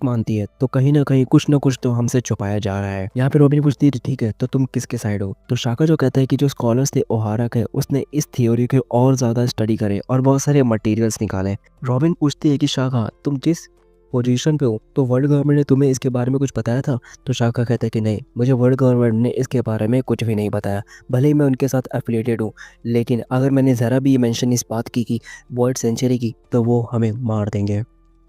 मानती है तो कहीं ना कहीं कुछ ना कुछ तो हमसे छुपाया जा रहा है। यहाँ पे रॉबिन पूछती है ठीक है, तो तुम किसके साइड हो? तो शाका जो कहता है कि जो स्कॉलर्स थे ओहारा के, उसने इस थ्योरी के और ज़्यादा स्टडी करे और बहुत सारे मटेरियल्स निकाले। रॉबिन पूछती है कि शाका, तुम जिस पोजीशन पे हो, तो वर्ल्ड गवर्नमेंट ने तुम्हें इसके बारे में कुछ बताया था? तो शाका कहता है कि नहीं, मुझे वर्ल्ड गवर्नमेंट ने इसके बारे में कुछ भी नहीं बताया। भले ही मैं उनके साथ एफिलिएटेड हूँ, लेकिन अगर मैंने ज़रा भी मेंशन इस बात की कि वर्ल्ड सेंचुरी की, तो वो हमें मार देंगे।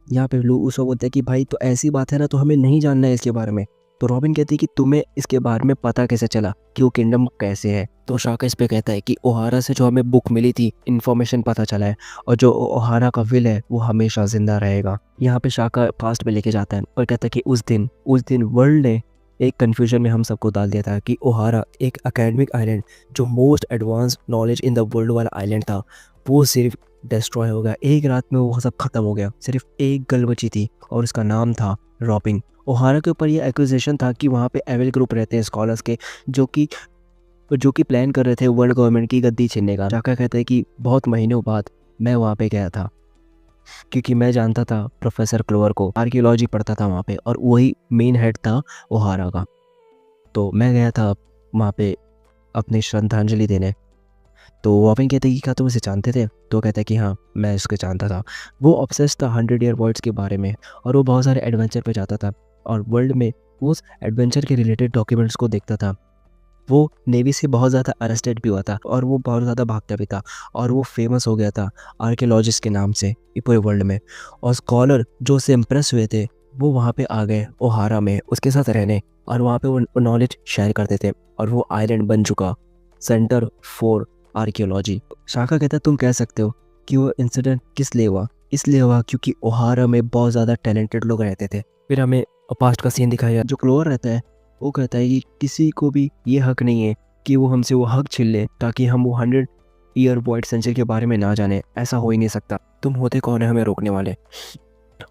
यहाँ पे लू उसो बोलते हैं कि भाई तो ऐसी बात है ना, तो हमें नहीं जानना है इसके बारे में। तो रॉबिन कहती है कि तुम्हें इसके बारे में पता कैसे चला कि वो किंगडम कैसे है। तो शाका इस पे कहता है कि ओहारा से जो हमें बुक मिली थी, इन्फॉर्मेशन पता चला है, और जो ओहारा का विल है वो हमेशा जिंदा रहेगा। यहाँ पे शाका पास्ट में लेके जाता है और कहता है कि उस दिन वर्ल्ड ने एक कन्फ्यूजन में हम सबको डाल दिया था कि ओहारा एक एकेडमिक आइलैंड जो most advance knowledge in the world वाला आइलैंड था, वो सिर्फ डिस्ट्रॉय हो गया। एक रात में वो सब खत्म हो गया। सिर्फ एक गर्ल बची थी और उसका नाम था रॉबिन। ओहारा के ऊपर ये एक्यूजेशन था कि वहाँ पे एविल ग्रुप रहते हैं स्कॉलर्स के, जो कि प्लान कर रहे थे वर्ल्ड गवर्नमेंट की गद्दी छीनने का। शाका कहता है कि बहुत महीनों बाद मैं वहाँ पे गया था, क्योंकि मैं जानता था प्रोफेसर क्लोवर को, आर्कियोलॉजी पढ़ता था वहाँ पे, और वही मेन हेड था ओहारा का। तो मैं गया था वहाँ पे अपनी श्रद्धांजलि देने। तो रॉबिन कहते हैं कि क्या तुम इसे जानते थे? तो कहता है कि हाँ, मैं इसको जानता था। वो ऑब्सेस्ड था 100 ईयर वर्ड्स के बारे में, और वो बहुत सारे एडवेंचर पे जाता था और वर्ल्ड में उस एडवेंचर के रिलेटेड डॉक्यूमेंट्स को देखता था। वो नेवी से बहुत ज़्यादा अरेस्टेड भी हुआ था और वो बहुत ज़्यादा भागता भी था, और वो फेमस हो गया था आर्कियोलॉजिस्ट के नाम से पूरे वर्ल्ड में। और स्कॉलर जो उससे इम्प्रेस हुए थे वो वहाँ पे आ गए ओहारा में उसके साथ रहने, और वहाँ पे वो नॉलेज शेयर करते थे, और वो आइलैंड बन चुका सेंटर फॉर आर्कियोलॉजी। शाका कहता है तुम कह सकते हो कि वो इंसिडेंट किस लिए हुआ? इसलिए हुआ क्योंकि ओहारा में बहुत ज़्यादा टैलेंटेड लोग रहते थे। फिर हमें पास्ट का सीन दिखाया जो क्लोवर रहता है, वो कहता है कि किसी को भी ये हक नहीं है कि वो हमसे वो हक छीन ले ताकि हम वो 100 ईयर वॉइड सेंचुरी के बारे में ना जाने। ऐसा हो ही नहीं सकता। तुम होते कौन है हमें रोकने वाले?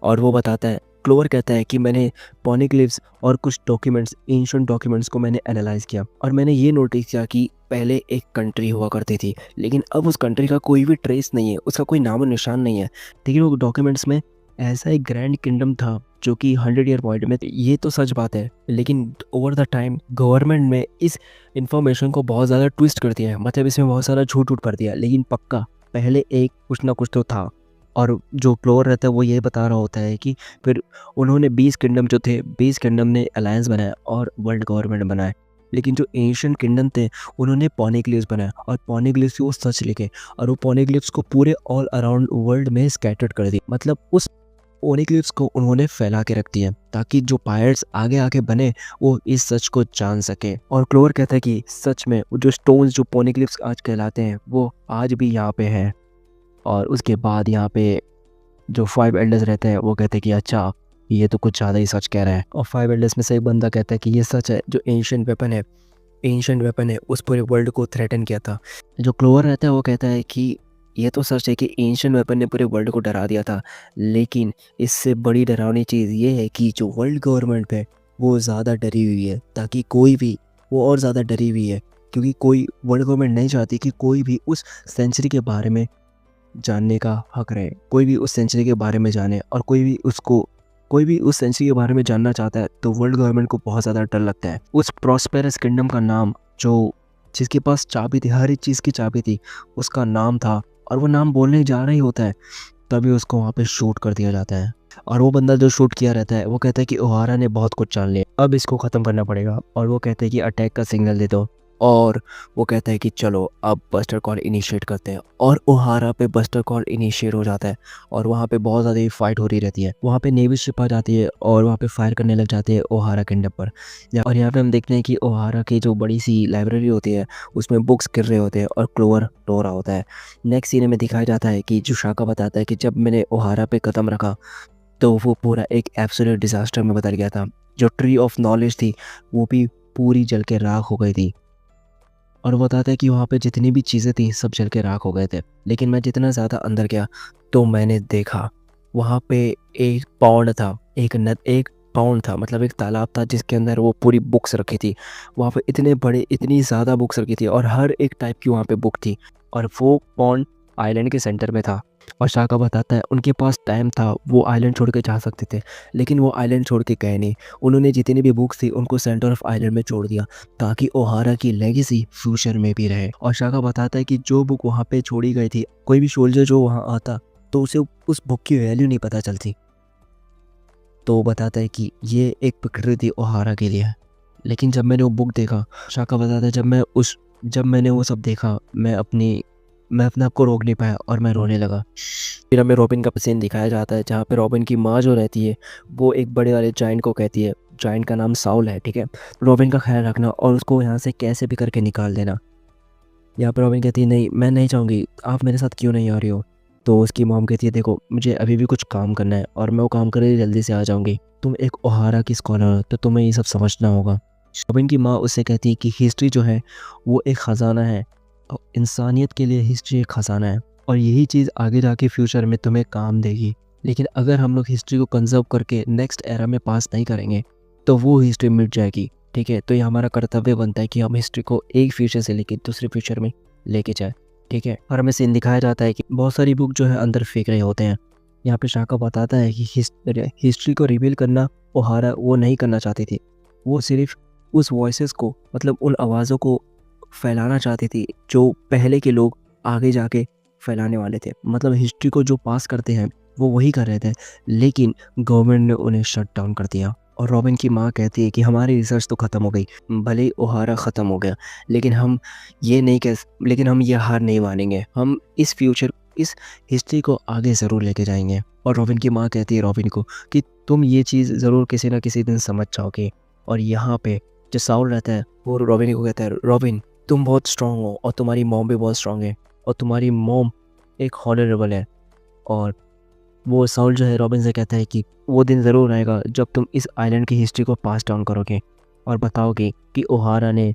और वो बताता है, क्लोवर कहता है कि मैंने पॉनिग्लिफ्स और कुछ डॉक्यूमेंट्स, एंशिएंट डॉक्यूमेंट्स को मैंने एनालाइज किया, और मैंने ये नोटिस किया कि पहले एक कंट्री हुआ करती थी, लेकिन अब उस कंट्री का कोई भी ट्रेस नहीं है, उसका कोई नामो निशान नहीं है। लेकिन वो डॉक्यूमेंट्स में ऐसा एक ग्रैंड किंगडम था जो कि 100 ईयर पॉइंट में। ये तो सच बात है, लेकिन ओवर द टाइम गवर्नमेंट में इस इंफॉर्मेशन को बहुत ज़्यादा ट्विस्ट कर दिया है, मतलब इसमें बहुत सारा झूठ उठ पड़ दिया। लेकिन पक्का पहले एक कुछ ना कुछ तो था। और जो क्लोवर रहता है वो ये बता रहा होता है कि फिर उन्होंने 20 किंगडम जो थे, 20 किंगडम ने अलायंस बनाया और वर्ल्ड गवर्नमेंट बनाए। लेकिन जो एंशिएंट किंगडम थे उन्होंने पॉनिग्लिफ्स बनाया, और पॉनिग्लिफ्स वो सच लिखे, और वो पॉनिग्लिफ्स को पूरे ऑल अराउंड वर्ल्ड में स्कैटर्ड कर दिया। मतलब उस पॉनिग्लिफ्स को उन्होंने फैला के रख दिया ताकि जो पायरेट्स आगे आगे बने वो इस सच को जान सके। और क्लोवर कहता है कि सच में वो जो स्टोन्स जो पॉनिग्लिफ्स आज कहलाते हैं वो आज भी यहाँ पे हैं। और उसके बाद यहाँ पे जो 5 एल्डर्स रहते हैं वो कहते हैं कि अच्छा, ये तो कुछ ज़्यादा ही सच कह रहा है। और 5 एल्डर्स में से एक बंदा कहता है कि ये सच है, जो एंशिएंट वेपन है उस पूरे वर्ल्ड को थ्रेटन किया था। जो क्लोवर रहता है वो कहता है कि ये तो सच है कि एंशिएंट वेपन ने पूरे वर्ल्ड को डरा दिया था, लेकिन इससे बड़ी डरावनी चीज़ ये है कि जो वर्ल्ड गवर्नमेंट है वो ज़्यादा डरी हुई है, ताकि कोई भी, वो और ज़्यादा डरी हुई है क्योंकि कोई वर्ल्ड गवर्नमेंट नहीं चाहती कि कोई भी उस सेंचुरी के बारे में जानने का हक रहे, कोई भी उस सेंचुरी के बारे में जाने। और कोई भी उस सेंचुरी के बारे में जानना चाहता है तो वर्ल्ड गवर्नमेंट को बहुत ज़्यादा डर लगता है। उस प्रॉस्पेरस किंगडम का नाम, जो जिसके पास चाबी थी, हर एक चीज़ की चाबी थी, उसका नाम था, और वो नाम बोलने जा रहा ही होता है तभी उसको वहाँ पे शूट कर दिया जाता है। और वो बंदा जो शूट किया रहता है वो कहता है कि ओहारा ने बहुत कुछ जान लिया, अब इसको ख़त्म करना पड़ेगा। और वो कहते हैं कि अटैक का सिग्नल दे दो, और वो कहता है कि चलो अब बस्टर कॉल इनिशिएट करते हैं। और ओहारा पे बस्टर कॉल इनिशिएट हो जाता है, और वहाँ पे बहुत ज़्यादा फाइट हो रही रहती है। वहाँ पे नेवी शिप आ जाती है और वहाँ पे फायर करने लग जाते हैं ओहारा किंगडम पर। और यहाँ पे हम देखते हैं कि ओहारा की जो बड़ी सी लाइब्रेरी होती है उसमें बुक्स गिर रहे होते हैं और क्लोवर रो रहा होता है। नेक्स्ट सीन में दिखाया जाता है कि जो शाका बताता है कि जब मैंने ओहारा पे कदम रखा तो वो पूरा एक एब्सोल्यूट डिज़ास्टर में बदल गया था। जो ट्री ऑफ नॉलेज थी वो भी पूरी जल के राख हो गई थी। और वो बताता है कि वहाँ पे जितनी भी चीज़ें थी सब जल के राख हो गए थे। लेकिन मैं जितना ज़्यादा अंदर गया तो मैंने देखा वहाँ पे एक पॉन्ड था, एक पाउंड था, मतलब एक तालाब था जिसके अंदर वो पूरी बुक्स रखी थी। वहाँ पे इतनी ज़्यादा बुक्स रखी थी और हर एक टाइप की वहाँ पे बुक थी, और वो पॉन्ड आइलैंड के सेंटर में था। और शाका बताता है उनके पास टाइम था, वो आइलैंड छोड़ के जा सकते थे, लेकिन वो आइलैंड छोड़ के गए नहीं। उन्होंने जितनी भी बुक्स थी उनको सेंटर ऑफ आइलैंड में छोड़ दिया ताकि ओहारा की लेगेसी फ्यूचर में भी रहे। और शाका बताता है कि जो बुक वहाँ पे छोड़ी गई थी, कोई भी सोल्जर जो वहाँ आता तो उसे उस बुक की वैल्यू नहीं पता चलती। तो वो बताता है कि ये एक प्रकृति ओहारा के लिए है। लेकिन जब मैंने वो बुक देखा, शाका बताता है जब मैंने वो सब देखा, मैं अपने आप को रोक नहीं पाया और मैं रोने लगा। फिर हमें रॉबिन का सीन दिखाया जाता है जहाँ पे रॉबिन की माँ जो रहती है वो एक बड़े वाले जाइंट को कहती है, जायंट का नाम साउल है, ठीक है? रॉबिन का ख्याल रखना और उसको यहाँ से कैसे भी करके निकाल देना। यहाँ पे रॉबिन कहती है नहीं मैं नहीं चाहूँगी, आप मेरे साथ क्यों नहीं आ रही हो? तो उसकी मॉम कहती है देखो मुझे अभी भी कुछ काम करना है और मैं वो काम करके जल्दी से आ जाऊँगी। तुम एक ओहारा की स्कॉलर हो तो तुम्हें ये सब समझना होगा। रॉबिन की माँ उससे कहती है कि हिस्ट्री जो है वो एक ख़जाना है और इंसानियत के लिए हिस्ट्री एक ख़जाना है और यही चीज़ आगे जाके फ्यूचर में तुम्हें काम देगी। लेकिन अगर हम लोग हिस्ट्री को कंजर्व करके नेक्स्ट एरा में पास नहीं करेंगे तो वो हिस्ट्री मिट जाएगी, ठीक है? तो ये हमारा कर्तव्य बनता है कि हम हिस्ट्री को एक फ्यूचर से लेके दूसरे फ्यूचर में लेके जाए, ठीक है? और हमें सीन दिखाया जाता है कि बहुत सारी बुक जो है अंदर फेंक रहे होते हैं। यहाँ पे शाका बताता है कि हिस्ट्री को रिवील करना ओहारा वो नहीं करना चाहती थी। वो सिर्फ उस वॉइसेस को मतलब उन आवाज़ों को फैलाना चाहती थी जो पहले के लोग आगे जाके फैलाने वाले थे। मतलब हिस्ट्री को जो पास करते हैं वो वही कर रहे थे, लेकिन गवर्नमेंट ने उन्हें शट डाउन कर दिया। और रॉबिन की माँ कहती है कि हमारी रिसर्च तो ख़त्म हो गई, भले ही ओहारा ख़त्म हो गया, लेकिन हम लेकिन हम ये हार नहीं मानेंगे। हम इस हिस्ट्री को आगे ज़रूर लेके जाएंगे। और रॉबिन की माँ कहती है रॉबिन को कि तुम ये चीज़ ज़रूर किसी ना किसी दिन समझ जाओगे। और यहाँ पे जो साउल रहता है वो रॉबिन को कहता है रॉबिन तुम बहुत स्ट्रांग हो और तुम्हारी मॉम भी बहुत स्ट्रांग है और तुम्हारी मॉम एक हॉनरेबल है। और वो साउल जो है रॉबिन से कहता है कि वो दिन ज़रूर आएगा जब तुम इस आइलैंड की हिस्ट्री को पास डाउन करोगे और बताओगे कि ओहारा ने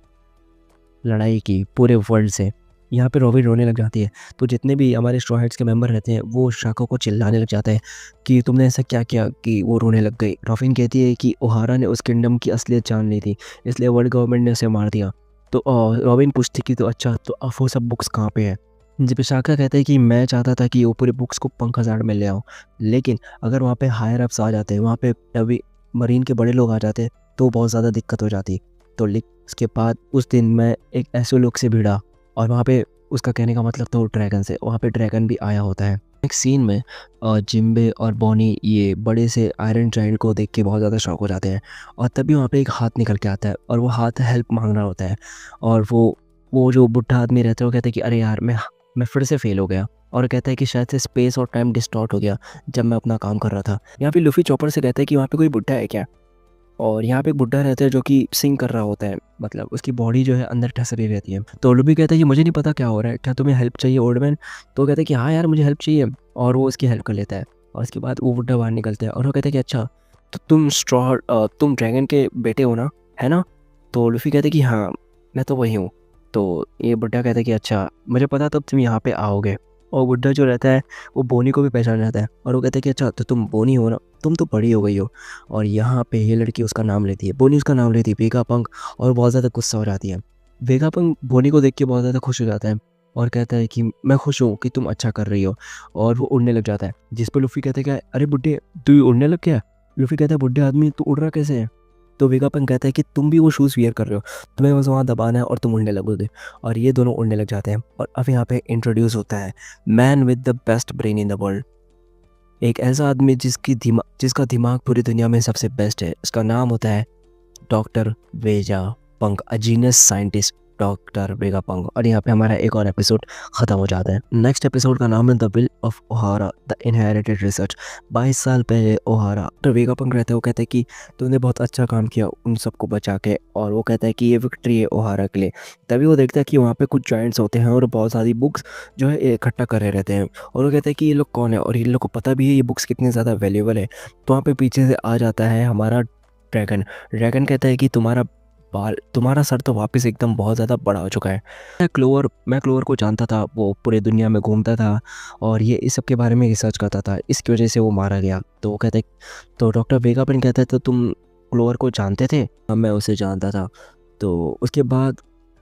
लड़ाई की पूरे वर्ल्ड से। यहाँ पे रॉबिन रोने लग जाती है। तो जितने भी हमारे स्ट्रॉ हैट्स के मेंबर रहते हैं वो शाका को चिल्लाने लग जाते हैं कि तुमने ऐसा क्या किया कि वो रोने लग गई। रॉबिन कहती है कि ओहारा ने उस किंगडम की असलियत जान ली थी, इसलिए वर्ल्ड गवर्नमेंट ने उसे मार दिया। तो रॉबिन पूछती कि तो अच्छा तो अब वो सब बुक्स कहाँ पे है? जी पे शाका कहता है कि मैं चाहता था कि वो पूरे बुक्स को पंखाजाड़ में ले आऊँ, लेकिन अगर वहाँ पे हायर अप्स आ जाते, वहाँ पे अभी मरीन के बड़े लोग आ जाते तो बहुत ज़्यादा दिक्कत हो जाती। तो उसके बाद उस दिन मैं एक ऐसे लोग से भिड़ा और वहाँ पे उसका कहने का मतलब तो ड्रैगन से, वहाँ पे ड्रैगन भी आया होता है। एक सीन में जिम्बे और बॉनी ये बड़े से आयरन जायंट को देख के बहुत ज़्यादा शॉक हो जाते हैं और तभी वहाँ पे एक हाथ निकल के आता है और वो हाथ हेल्प मांग रहा होता है। और वो जो बुढ़ा आदमी रहता है वो कहता है कि अरे यार मैं फिर से फेल हो गया। और कहता है कि शायद से स्पेस और टाइम डिस्टॉर्ट हो गया जब मैं अपना काम कर रहा था। यहाँ पे लूफी चॉपर से कहता है कि वहाँ पे कोई बुढ़ा है क्या? और यहाँ पे एक बुड्ढा रहता है जो कि सिंग कर रहा होता है, मतलब उसकी बॉडी जो है अंदर ठस रही रहती है। तो लुबी कहता है कि मुझे नहीं पता क्या हो रहा है, क्या तुम्हें हेल्प चाहिए ओल्ड मैन? तो कहता है कि हाँ यार मुझे हेल्प चाहिए और वो उसकी हेल्प कर लेता है। और उसके बाद वो बुड्ढा बाहर निकलता है और वो कहता है कि अच्छा तो तुम ड्रैगन के बेटे हो ना, है ना? तो लुफी कहता है कि हाँ मैं तो वही हूँ। तो ये बुड्ढा कहता है कि अच्छा मुझे पता तब तुम यहाँ पे आओगे। और बुड्ढा जो रहता है वो बोनी को भी पहचान जाता है और वो कहता है कि अच्छा तो तुम बोनी हो ना, तुम तो बड़ी हो गई हो। और यहाँ पे ये लड़की उसका नाम लेती है, बोनी उसका नाम लेती है वेगापंक, और बहुत ज़्यादा गुस्सा हो जाती है। वेगापंक बोनी को देख के बहुत ज़्यादा खुश हो जाता है और कहता है कि मैं खुश हूँ कि तुम अच्छा कर रही हो। और वो उड़ने लग जाता है, जिस पर लूफी कहता है कि अरे बुड्ढे तू उड़ने लग गया? लूफी कहता है बुड्ढे आदमी तू उड़ रहा कैसे है? तो वेगापंक कहता है कि तुम भी वो शूज़ वियर कर रहे हो, तुम्हें बस वहाँ दबाना है और तुम उड़ने लगोगे। और ये दोनों उड़ने लग जाते हैं। और अब यहाँ पे इंट्रोड्यूस होता है man with the best brain in the world, एक ऐसा आदमी जिसका दिमाग पूरी दुनिया में सबसे बेस्ट है। उसका नाम होता है doctor Vegapunk, a genius scientist doctor Vegapunk. और यहाँ पे हमारा एक और एपिसोड ख़त्म हो जाता है। नेक्स्ट एपिसोड का नाम है the will of Ohara the inherited research. 22 साल पहले ओहारा डॉक्टर वेगा पंक रहता है, वो कहता है कि तूने बहुत अच्छा काम किया उन सबको बचा के। और वो कहता है कि ये विक्ट्री है ओहारा के लिए। तभी वो देखता है कि वहाँ पे कुछ जॉइंट्स होते हैं और बहुत सारी बुक्स जो है इकट्ठा कर रहे रहते हैं। और वो कहता है कि ये लोग कौन है और इन लोग को पता भी है ये बुक्स कितनी ज़्यादा वैल्यूबल है। तो वहाँ पे पीछे से आ जाता है हमारा ड्रैगन। ड्रैगन कहता है कि तुम्हारा सर तो वापस एकदम बहुत ज़्यादा बड़ा हो चुका है। मैं क्लोवर को जानता था, वो पूरे दुनिया में घूमता था और ये इस सब के बारे में रिसर्च करता था, इसकी वजह से वो मारा गया। तो वो कहते तो डॉक्टर वेगापन कहता है तो तुम क्लोवर को जानते थे? हाँ मैं उसे जानता था। तो उसके बाद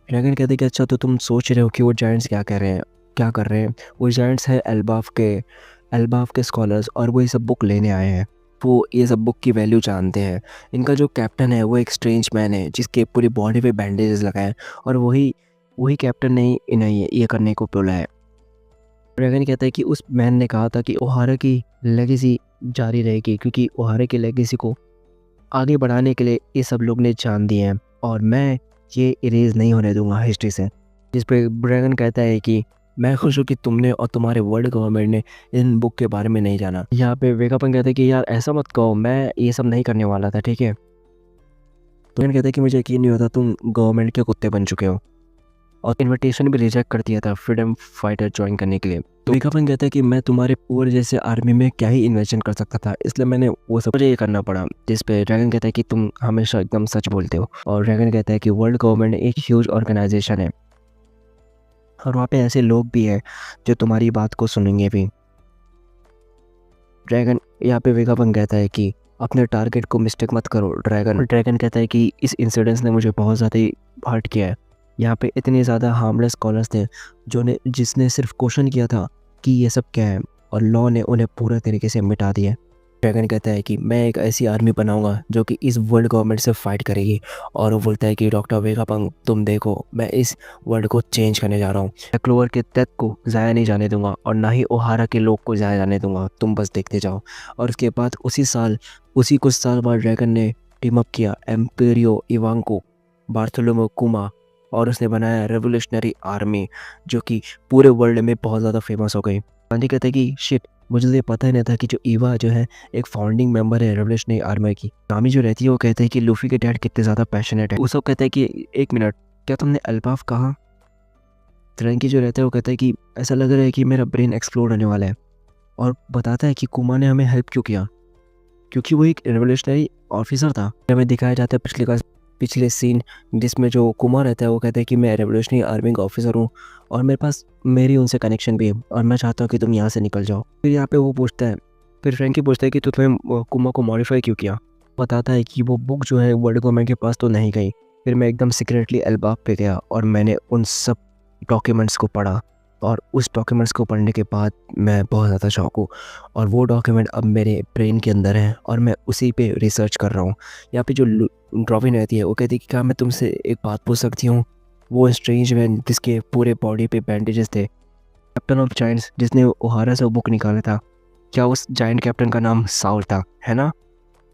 ड्रैगन कहते कि अच्छा तो तुम सोच रहे हो कि वो जायंट्स क्या कर रहे हैं? वो जायंट्स है एल्बाफ के स्कॉलर्स और वो ये सब बुक लेने आए हैं। वो ये सब बुक की वैल्यू जानते हैं। इनका जो कैप्टन है वो एक स्ट्रेंज मैन है जिसके पूरी बॉडी पे बैंडेजेस लगाए हैं और वही वही कैप्टन ने इन्हें ये करने को बोला है। ड्रैगन कहता है कि उस मैन ने कहा था कि ओहारा की लेगेसी जारी रहेगी क्योंकि ओहारा की लेगेसी को आगे बढ़ाने के लिए ये सब लोग ने जान दिए हैं और मैं ये इरेज नहीं होने दूंगा हिस्ट्री से। जिस पे ड्रैगन कहता है कि मैं खुश हूँ कि तुमने और तुम्हारे वर्ल्ड गवर्नमेंट ने इन बुक के बारे में नहीं जाना। यहाँ पे वेगापन कहते हैं कि यार ऐसा मत कहो, मैं ये सब नहीं करने वाला था, ठीक है? तो कहता है कि मुझे यकीन नहीं होता तुम गवर्नमेंट के कुत्ते बन चुके हो, और इनविटेशन भी रिजेक्ट कर दिया था फ्रीडम फाइटर ज्वाइन करने के लिए। तो विज्ञापन कहता है कि मैं तुम्हारे पूरे जैसे आर्मी में क्या ही इन्वेंशन कर सकता था, इसलिए मैंने वो सब मुझे ये करना पड़ा। जिस पे ड्रैगन कहता है कि तुम हमेशा एकदम सच बोलते हो, और ड्रैगन कहता है कि वर्ल्ड गवर्नमेंट एक ह्यूज ऑर्गेनाइजेशन है और वहाँ पे ऐसे लोग भी हैं जो तुम्हारी बात को सुनेंगे भी। ड्रैगन यहाँ पे विज्ञापन कहता है कि अपने टारगेट को मिस्टेक मत करो ड्रैगन। ड्रैगन कहता है कि इस इंसिडेंस ने मुझे बहुत ज़्यादा हर्ट किया है। यहाँ पे इतने ज़्यादा हार्मलेस स्कॉलर्स थे जिसने सिर्फ क्वेश्चन किया था कि ये सब क्या है, और लॉ ने उन्हें पूरे तरीके से मिटा दिया। ड्रैगन कहता है कि मैं एक ऐसी आर्मी बनाऊंगा जो कि इस वर्ल्ड गवर्नमेंट से फाइट करेगी, और वो बोलता है कि डॉक्टर वेगापंग तुम देखो, मैं इस वर्ल्ड को चेंज करने जा रहा हूँ। मैं क्लोवर के डेथ को ज़ाया नहीं जाने दूंगा और ना ही ओहारा के लोग को ज़ाया जाने दूंगा, तुम बस देखते जाओ। और उसके बाद उसी कुछ साल बाद ड्रैगन ने टीम अप किया एम्पेरियो इवांको, बार्थोलोमो कुमा, और उसने बनाया रेवोल्यूशनरी आर्मी जो कि पूरे वर्ल्ड में बहुत ज़्यादा फेमस हो गई। गांधी कहते हैं कि शिट, मुझे तो ये पता ही नहीं था कि जो ईवा जो है एक फाउंडिंग मेंबर है रेवोल्यूशनरी आर्मी की। नामी जो रहती है वो कहते हैं कि लूफी के डैड कितने ज़्यादा पैशनेट है। वो सब कहते हैं कि एक मिनट, क्या तुमने अल्बाफ कहा? तरंगी जो रहता है वो कहता है कि ऐसा लग रहा है कि मेरा ब्रेन एक्सप्लोड होने वाला है, और बताता है कि कुमा ने हमें हेल्प क्यों किया, क्योंकि वो एक रेवोल्यूशनरी ऑफिसर था। हमें दिखाया जाता है पिछले सीन जिसमें जो कुमार रहता है वो कहता है कि मैं रेवोल्यूशनरी आर्मी का ऑफिसर हूँ और मेरे पास मेरी उनसे कनेक्शन भी है, और मैं चाहता हूँ कि तुम यहाँ से निकल जाओ। फिर यहाँ पे वो पूछता है, फिर फ्रैंकी पूछता है कि तुमने कुमा को मॉडिफाई क्यों किया। बताता है कि वो बुक जो है वर्ल्ड गवर्नमेंट के पास तो नहीं गई, फिर मैं एकदम सीक्रेटली अल्बाफ पे गया और मैंने उन सब डॉक्यूमेंट्स को पढ़ा, और उस डॉक्यूमेंट्स को पढ़ने के बाद मैं बहुत ज़्यादा शॉक हूँ, और वो डॉक्यूमेंट अब मेरे ब्रेन के अंदर है और मैं उसी पे रिसर्च कर रहा हूँ। यहाँ पे जो ड्रॉविन रहती है वो कहती है कि क्या मैं तुमसे एक बात पूछ सकती हूँ? वो स्ट्रेंज मैन जिसके पूरे बॉडी पे बैंडेजेस थे, कैप्टन ऑफ जायंट्स जिसने ओहारा से वो बुक निकाला था, क्या उस जायंट कैप्टन का नाम साउल था, है ना?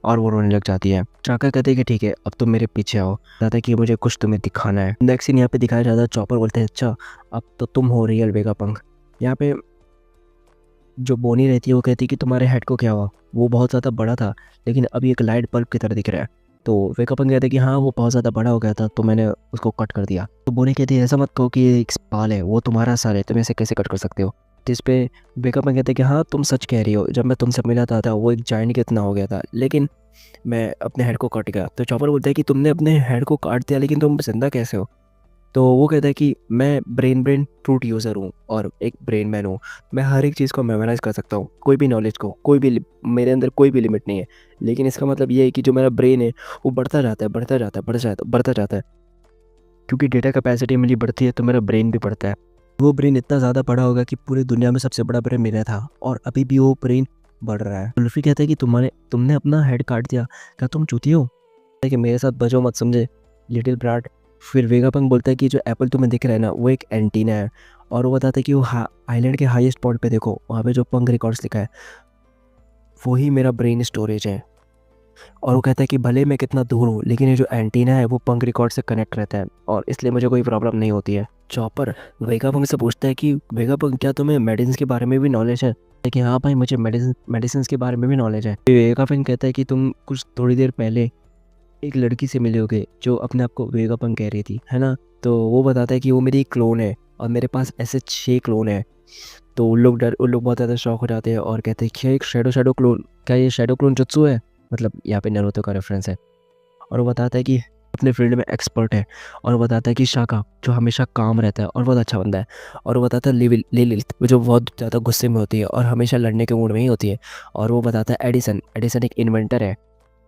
और वो रोने लग जाती है। चाका कहते हैं कि ठीक है अब तुम मेरे पीछे आओ, कहता है कि मुझे कुछ तुम्हें दिखाना है। नेक्स्ट सीन यहाँ पे दिखाया जाता है, चॉपर बोलते हैं अच्छा अब तो तुम हो रियल वेगापंक। यहाँ पे जो बोनी रहती है वो कहती है कि तुम्हारे हेड को क्या हुआ, वो बहुत ज़्यादा बड़ा था लेकिन अभी एक लाइट बल्ब की तरह दिख रहा है। तो वेगापंक कहते हैं कि हाँ वो बहुत ज़्यादा बड़ा हो गया था तो मैंने उसको कट कर दिया। तो बोनी कहती है ऐसा मत कहो कि ये एक बाल है, वो तुम्हारा साल है, तुम इसे कैसे कट कर सकते हो? जिस पे वेगापंक कहते हैं कि हाँ तुम सच कह रही हो, जब मैं तुमसे मिला था वो एक जायंट के इतना हो गया था, लेकिन मैं अपने हेड को काट गया। तो चॉपर बोलता है कि तुमने अपने हेड को काट दिया लेकिन तुम जिंदा कैसे हो? तो वो कहता है कि मैं ब्रेन ट्रूथ यूज़र हूँ और एक ब्रेन मैन हूँ, मैं हर एक चीज़ को मेमोराइज़ कर सकता हूँ, कोई भी नॉलेज को, मेरे अंदर कोई भी लिमिट नहीं है। लेकिन इसका मतलब ये है कि जो मेरा ब्रेन है वो बढ़ता जाता है, बढ़ता जाता है, बढ़ता जाता है, क्योंकि डेटा कैपेसिटी मेरी बढ़ती है तो मेरा ब्रेन भी बढ़ता है। वो ब्रेन इतना ज़्यादा बड़ा होगा कि पूरी दुनिया में सबसे बड़ा ब्रेन मेरा था, और अभी भी वो ब्रेन बढ़ रहा है। लुफी कहता है कि तुमने अपना हेड काट दिया, क्या तुम चूती हो? कि मेरे साथ बजो मत समझे लिटिल ब्राट। फिर वेगापंक बोलता है कि जो एप्पल तुम्हें दिख रहा है ना वो एक एंटीना है, और वो बताता है कि वो आइलैंड के हाईएस्ट पॉइंट पे देखो, वहाँ पे जो पंग रिकॉर्ड्स लिखा है वही मेरा ब्रेन स्टोरेज है। और वो कहता है कि भले मैं कितना दूर हूँ लेकिन ये जो एंटीना है वो पंग रिकॉर्ड से कनेक्ट रहता है, और इसलिए मुझे कोई प्रॉब्लम नहीं होती है। चॉपर वेगापंक से पूछता है कि वेगापंक क्या तुम्हें मेडिसिन के बारे में भी नॉलेज है? कि हाँ भाई मुझे मेडिसिन के बारे में भी नॉलेज है। वेगापंक कहता है कि तुम कुछ थोड़ी देर पहले एक लड़की से मिले होगे जो अपने आप को वेगापंक कह रही थी, है ना? तो वो बताता है कि वो मेरी क्लोन है और मेरे पास ऐसे 6 क्लोन है। तो उन लोग बहुत ज़्यादा शॉक हो जाते हैं और कहते हैं कि एक शैडो क्लोन, क्या ये शैडो क्लोन जुत्सु है? मतलब यहाँ पे नारुतो का रेफरेंस है। और वो बताता है कि अपने फील्ड में एक्सपर्ट है, और वो बताता है कि शाका जो हमेशा काम रहता है और बहुत अच्छा बंदा है। और वो बताता है लिलिथ जो बहुत ज़्यादा गुस्से में होती है और हमेशा लड़ने के मूड में ही होती है। और वो बताता है एडिसन एक इन्वेंटर है।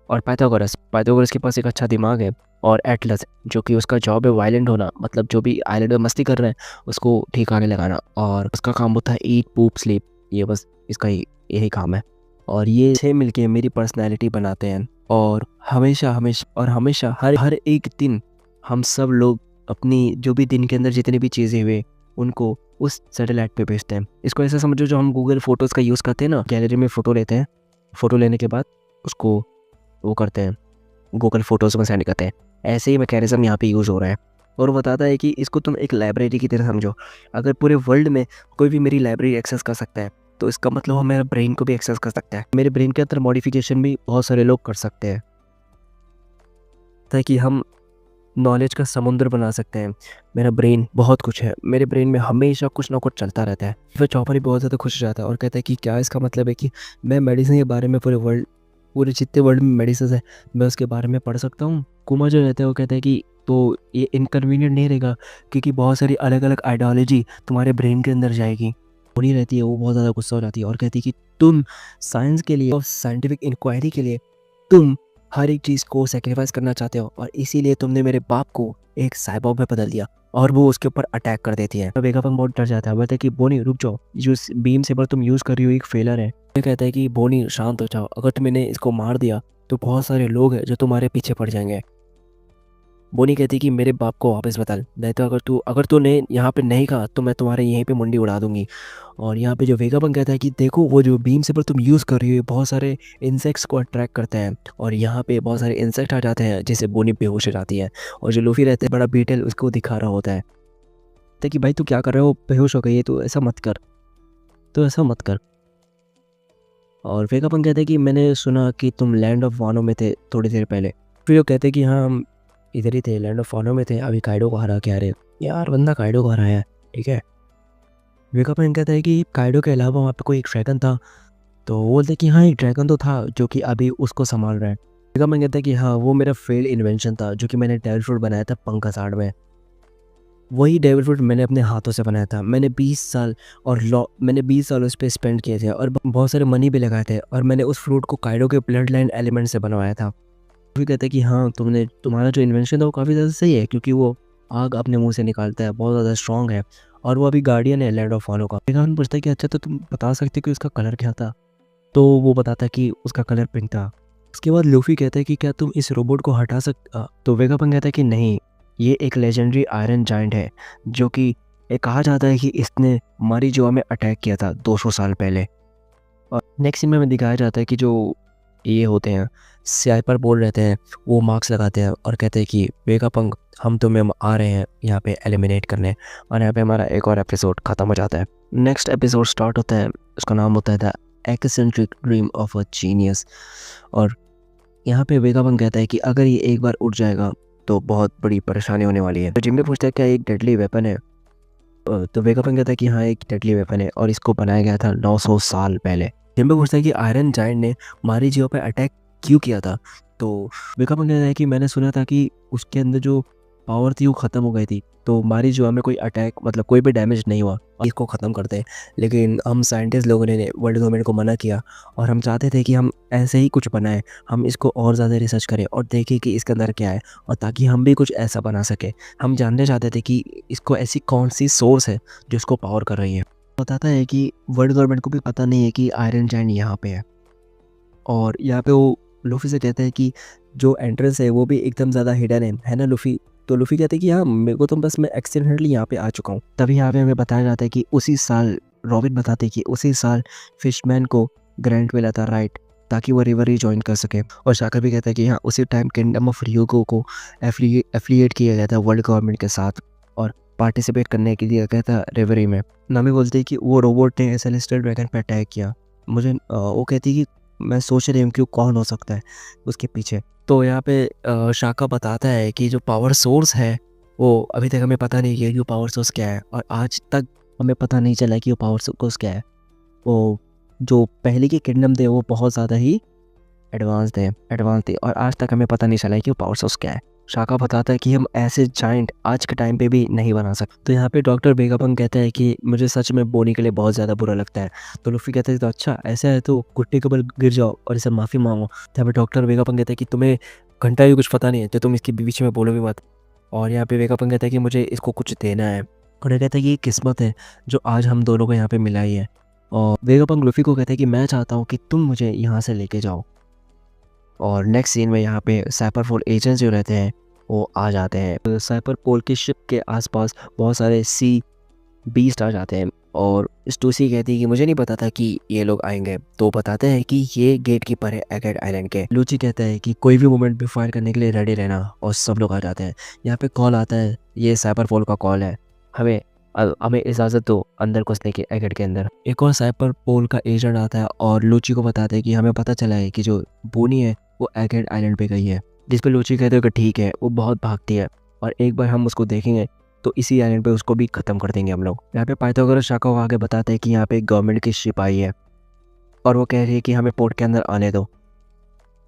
और पाइथागोरस के पास एक अच्छा दिमाग है। और एटलस जो कि उसका जॉब है वायलेंट होना, मतलब जो भी आइलैंड में मस्ती कर रहे हैं उसको ठिकाने लगाना, और उसका काम होता है ईट पूप स्लीप, ये बस इसका यही काम है। और ये 6 मिलके मेरी पर्सनैलिटी बनाते हैं, और हमेशा हर एक दिन हम सब लोग अपनी जो भी दिन के अंदर जितनी भी चीज़ें हुए उनको उस सैटेलाइट पे भेजते हैं। इसको ऐसा समझो जो हम गूगल फोटोज़ का यूज़ करते हैं ना, गैलरी में फ़ोटो लेते हैं, फ़ोटो लेने के बाद उसको वो करते हैं गूगल फोटोज़ में सेंड करते हैं, ऐसे ही मैकेनिज्म यहाँ पे यूज़ हो रहा है। और वो बताता है कि इसको तुम एक लाइब्रेरी की तरह समझो, अगर पूरे वर्ल्ड में कोई भी मेरी लाइब्रेरी एक्सेस कर सकता है तो इसका मतलब वो मेरे ब्रेन को भी एक्सेस कर सकता है। मेरे ब्रेन के अंदर मॉडिफिकेशन भी बहुत सारे लोग कर सकते हैं। था कि हम नॉलेज का समुंदर बना सकते हैं। मेरा ब्रेन बहुत कुछ है, मेरे ब्रेन में हमेशा कुछ ना कुछ चलता रहता है। फिर चॉपर ही बहुत ज़्यादा खुश हो जाता है और कहता है कि क्या इसका मतलब है कि मैं मेडिसिन के बारे में पूरे जितने वर्ल्ड में मेडिसिन है मैं उसके बारे में पढ़ सकता हूँ। कुमा जो रहता है वो कहता है कि तो ये इनकन्वीनियंट नहीं रहेगा क्योंकि बहुत सारी अलग अलग आइडियोलॉजी तुम्हारे ब्रेन के अंदर जाएगी। होनी रहती है, वो बहुत ज़्यादा गुस्सा हो जाती है और कहती है कि तुम साइंस के लिए और साइंटिफिक इंक्वायरी के लिए तुम हर एक चीज़ को सैक्रिफाइस करना चाहते हो और इसीलिए तुमने मेरे बाप को एक साइबॉग में बदल दिया और वो उसके ऊपर अटैक कर देती है। वेगापंग बहुत डर जाता है, बोलता है कि बोनी रुक जाओ, जो बीम सेबर तुम यूज़ कर रही हो एक फेलर है। वो कहता है कि बोनी शांत हो जाओ, अगर तुमने इसको मार दिया तो बहुत सारे लोग हैं जो तुम्हारे पीछे पड़ जाएंगे। बोनी कहती कि मेरे बाप को वापस बदल, नहीं तो अगर तूने यहाँ पे नहीं कहा तो मैं तुम्हारे यहीं पे मुंडी उड़ा दूंगी। और यहाँ पे जो वेगापंग कहता है कि देखो वो जो बीम सेपर तुम यूज़ कर रही हो बहुत सारे इंसेक्ट्स को अट्रैक्ट करते हैं और यहाँ पे बहुत सारे इंसेक्ट आ जाते हैं जिससे बोनी बेहोश हो जाती है। और जो लूफी रहते हैं बड़ा बीटल उसको दिखा रहा होता है कि भाई तू क्या कर रहे हो, बेहोश हो गई है, तो ऐसा मत कर, तो ऐसा मत कर। और वेगापंग कहते हैं कि मैंने सुना कि तुम लैंड ऑफ वानो में थे थोड़ी देर पहले। फिर वो कहते हैं कि हाँ हम इधर ही थे, लैंड ऑफ वानो में थे, अभी काइडो को हरा के आ रहे। यार बंदा काइडो को हराया, ठीक है। वेगापंग कहता है कि काइडो के अलावा वहाँ पे कोई एक ड्रैगन था, तो वो बोलते हैं कि हाँ एक ड्रैगन तो था जो कि अभी उसको संभाल रहा है। वेगापंग कहता है कि हाँ वो मेरा फेल्ड इन्वेंशन था जो कि मैंने डेविल फ्रूट बनाया था पंकासाड में। वही डेविल फ्रूट मैंने अपने हाथों से बनाया था। मैंने 20 साल उस पर स्पेंड किए थे और बहुत सारे मनी भी लगाए थे और मैंने उस फ्रूट को काइडो के ब्लड लाइन एलिमेंट से बनवाया था। वो भी कहते हैं कि हाँ तुम्हारा जो इन्वेंशन था वो काफ़ी ज़्यादा सही है क्योंकि वो आग अपने मुंह से निकालता है, बहुत ज़्यादा स्ट्रॉन्ग है और वो अभी गार्डियन है लैंड ऑफ फॉलो का। वेगान पूछता है कि अच्छा तो तुम बता सकते हो कि उसका कलर क्या था, तो वो बताता है कि उसका कलर पिंक था। उसके बाद लूफी कहता है कि क्या तुम इस रोबोट को हटा तो वेगापंग कहता है कि नहीं, ये एक लेजेंडरी आयरन जाइंट है जो कि ये कहा जाता है कि इसने मारीजुआ में अटैक किया था 200 साल पहले। और नेक्स्ट सीन में दिखाया जाता है कि जो ये होते हैं स्नाइपर बोल रहते हैं वो मार्क्स लगाते हैं और कहते हैं कि वेगापंग हम तुम्हें आ रहे हैं यहाँ पे एलिमिनेट करने। और यहाँ पे हमारा एक और एपिसोड ख़त्म हो जाता है। नेक्स्ट एपिसोड स्टार्ट होता है, उसका नाम होता है the eccentric dream of a genius. और यहाँ पे वेगापंग कहता है कि अगर ये एक बार उठ जाएगा तो बहुत बड़ी परेशानी होने वाली है। तो जिम्बे पूछता है क्या एक डेडली वेपन है, तो वेगापंग कहता है कि हाँ एक डेडली वेपन है और इसको बनाया गया था 900 साल पहले। जिम्बे पूछता है कि आयरन जाइंट ने मारीजियो पे अटैक क्यों किया था, तो वेगापंग कहता है कि मैंने सुना था कि उसके अंदर जो पावर थी वो ख़त्म हो गई थी, तो मारीजियो में कोई अटैक मतलब कोई भी डैमेज नहीं हुआ और इसको ख़त्म कर दे। लेकिन हम साइंटिस्ट लोगों ने वर्ल्ड गवर्नमेंट को मना किया और हम चाहते थे कि हम ऐसे ही कुछ बनाएं, हम इसको और ज़्यादा रिसर्च करें और देखें कि इसके अंदर क्या है और ताकि हम भी कुछ ऐसा बना सकें। हम जानना चाहते थे कि इसको ऐसी कौन सी सोर्स है जो इसको पावर कर रही है। बताता है कि वर्ल्ड गवर्नमेंट को भी पता नहीं है कि आयरन जाइंट यहाँ पे है और यहाँ पे वो लूफी से कहते हैं कि जो एंट्रेंस है वो भी एकदम ज़्यादा हिडन है ना लूफी। तो लूफी कहते हैं कि हाँ मेरे को तो बस मैं एक्सीडेंटली यहाँ पे आ चुका हूँ। तभी यहाँ पे हमें बताया जाता है कि उसी साल रॉबिन बताते हैं कि उसी साल फिशमैन को ग्रैंट मिला था राइट, ताकि वो रिवर ही ज्वाइन कर सके। और शाकर भी कहता है कि हाँ उसी टाइम किंगडम ऑफ रियोगो को एफिलिएट किया गया था वर्ल्ड गवर्नमेंट के साथ और पार्टिसिपेट करने के लिए गया था रिवरी में। नामी बोलती है कि वो रोबोट ने सेलेस्टियल ड्रैगन पर अटैक किया। वो कहती है कि मैं सोच रही हूँ कि कौन हो सकता है उसके पीछे। तो यहाँ पे शाका बताता है कि जो पावर सोर्स है वो अभी तक हमें पता नहीं है कि वो पावर सोर्स क्या है और आज तक हमें पता नहीं चला कि वो पावर सोर्स क्या है। वो जो पहले के किंगडम थे वो बहुत ज़्यादा ही एडवांस थे और आज तक हमें पता नहीं चला कि वो पावर सोर्स क्या है। शाका बताता है कि हम ऐसे जाइंट आज के टाइम पे भी नहीं बना सकते। तो यहाँ पे डॉक्टर वेगापंग कहता है कि मुझे सच में बोनी के लिए बहुत ज़्यादा बुरा लगता है। तो लूफी कहता है तो अच्छा ऐसा है तो घुटने के बल गिर जाओ और इसे माफ़ी मांगो। तो यहाँ पे डॉक्टर वेगापंग कहता है कि तुम्हें घंटा भी कुछ पता नहीं है तो तुम इसके बीच में बोलो भी मत। और यहाँ पे वेगापंग कहता है कि मुझे इसको कुछ देना है और ये कहता है कि ये किस्मत है जो आज हम दोनों को यहाँ पे मिलाई है। और वेगापंग लूफी को कहता है कि मैं चाहता हूँ कि तुम मुझे यहाँ से लेके जाओ। और नेक्स्ट सीन में यहाँ पे साइपरपोल एजेंट्स जो रहते हैं वो आ जाते हैं। तो साइपरपोल की शिप के आसपास बहुत सारे सी बीस्ट आ जाते हैं और स्टूसी कहती है कि मुझे नहीं पता था कि ये लोग आएंगे। तो बताते हैं कि ये गेट कीपर है एगेट आइलैंड के। लूची कहता है कि कोई भी मोमेंट पे फायर करने के लिए रेडी रहना और सब लोग आ जाते हैं। यहाँ पे कॉल आता है, ये साइपरपोल का कॉल है, हमें इजाज़त दो अंदर घुसने की एगेट के अंदर। एक और साइपरपोल का एजेंट आता है और लूची को बताते हैं कि हमें पता चला है कि जो बोनी है वो एगेट आइलैंड पे गई है। जिस पे लूची कहते हो कि ठीक है, वो बहुत भागती है और एक बार हम उसको देखेंगे तो इसी आइलैंड पे उसको भी ख़त्म कर देंगे हम लोग। यहाँ पे पाइथागोरस शाका आगे बताते हैं कि यहाँ पे गवर्नमेंट की शिप आई है और वो कह रही है कि हमें पोर्ट के अंदर आने दो।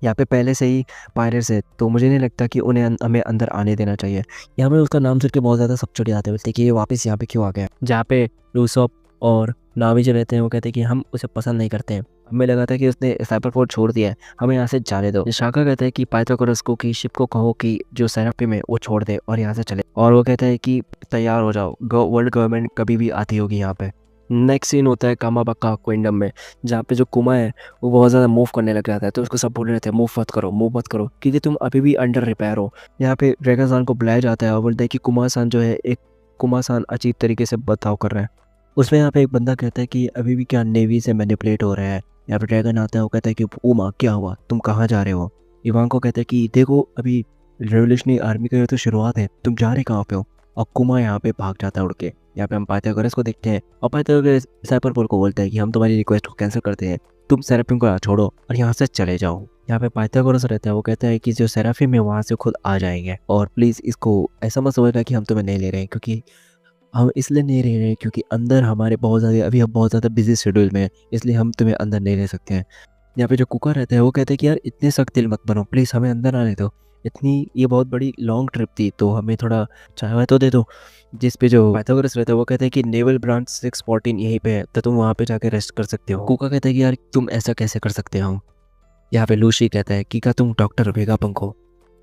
यहाँ पे पहले से ही पायरेट्स है, तो मुझे नहीं लगता कि उन्हें हमें अंदर आने देना चाहिए। यहाँ पे उसका नाम सुन के बहुत ज़्यादा सब चढ़ जाते हैं, बोलते हैं कि ये वापस यहाँ पे क्यों आ गया। जहाँ पे लूसॉप और नावी जो रहते हैं वो कहते हैं कि हम उसे पसंद नहीं करते हैं, हमें लगा था कि उसने साइपरपोर्ट छोड़ दिया है, हमें यहाँ से जाने दो। शाका कहता है कि पाइथागोरस को कि शिप को कहो कि जो सेराफिम है वो छोड़ दे और यहाँ से चले, और वो कहता है कि तैयार हो जाओ, वर्ल्ड गवर्नमेंट कभी भी आती होगी यहाँ पे। नेक्स्ट सीन होता है कामाबक्का क्विंडम में, जहाँ पे जो कुमा है वो बहुत ज़्यादा मूव करने लग जाता है, तो उसको सब बोल रहे थे मूव मत करो, मूव मत करो, क्योंकि तुम अभी भी अंडर रिपेयर हो। यहाँ पे ड्रैगन को बुलाया जाता है और बोलता है कि कुमार-सान जो है, एक कुमार-सान अजीब तरीके से बर्ताव कर रहा है। उसमें यहाँ पे एक बंदा कहता है कि अभी भी क्या नेवी से मैनिपुलेट हो रहा है। यहाँ पे ड्रैगन आता है, वो कहता है कि उमा क्या हुआ, तुम कहाँ जा रहे हो। इवान को कहता है कि देखो अभी रेवोल्यूशनरी आर्मी का तो शुरुआत है, तुम जा रहे कहाँ पे हो। और कुमा यहाँ पे भाग जाता है उड़ के। यहाँ पे हम पाइथागोरस को देखते हैं और पाइथागोरस साइपरपोल को बोलता है कि हम तुम्हारी रिक्वेस्ट को कैंसिल करते हैं, तुम सेराफिम को छोड़ो और यहाँ से चले जाओ। यहाँ पे पाइथागोरस रहता है, वो कहता है कि जो सेराफिम है वहाँ से खुद आ जाएंगे और प्लीज़ इसको ऐसा मत समझना कि हम तुम्हें नहीं ले रहे हैं, क्योंकि हम इसलिए नहीं ले रहे हैं क्योंकि अंदर हमारे बहुत ज़्यादा अभी हम बहुत ज़्यादा बिजी शेड्यूल में हैं, इसलिए हम तुम्हें अंदर नहीं ले सकते हैं। यहाँ पे जो कुकर रहता है वो कहता है कि यार इतने सख्त दिल मत बनो, प्लीज़ हमें अंदर आने दो, इतनी ये बहुत बड़ी लॉन्ग ट्रिप थी तो हमें थोड़ा चाय वाय तो दे दो। जिस पे जो पाइथागोरस रहता है वो कहता है कि नेवल ब्रांच 614 यहीं पे है, तो तुम वहाँ पे जाके रेस्ट कर सकते हो। कुका कहता है कि यार तुम ऐसा कैसे कर सकते हो। यहाँ पे लूशी कहता है कि क्या तुम डॉक्टर वेगापंक हो।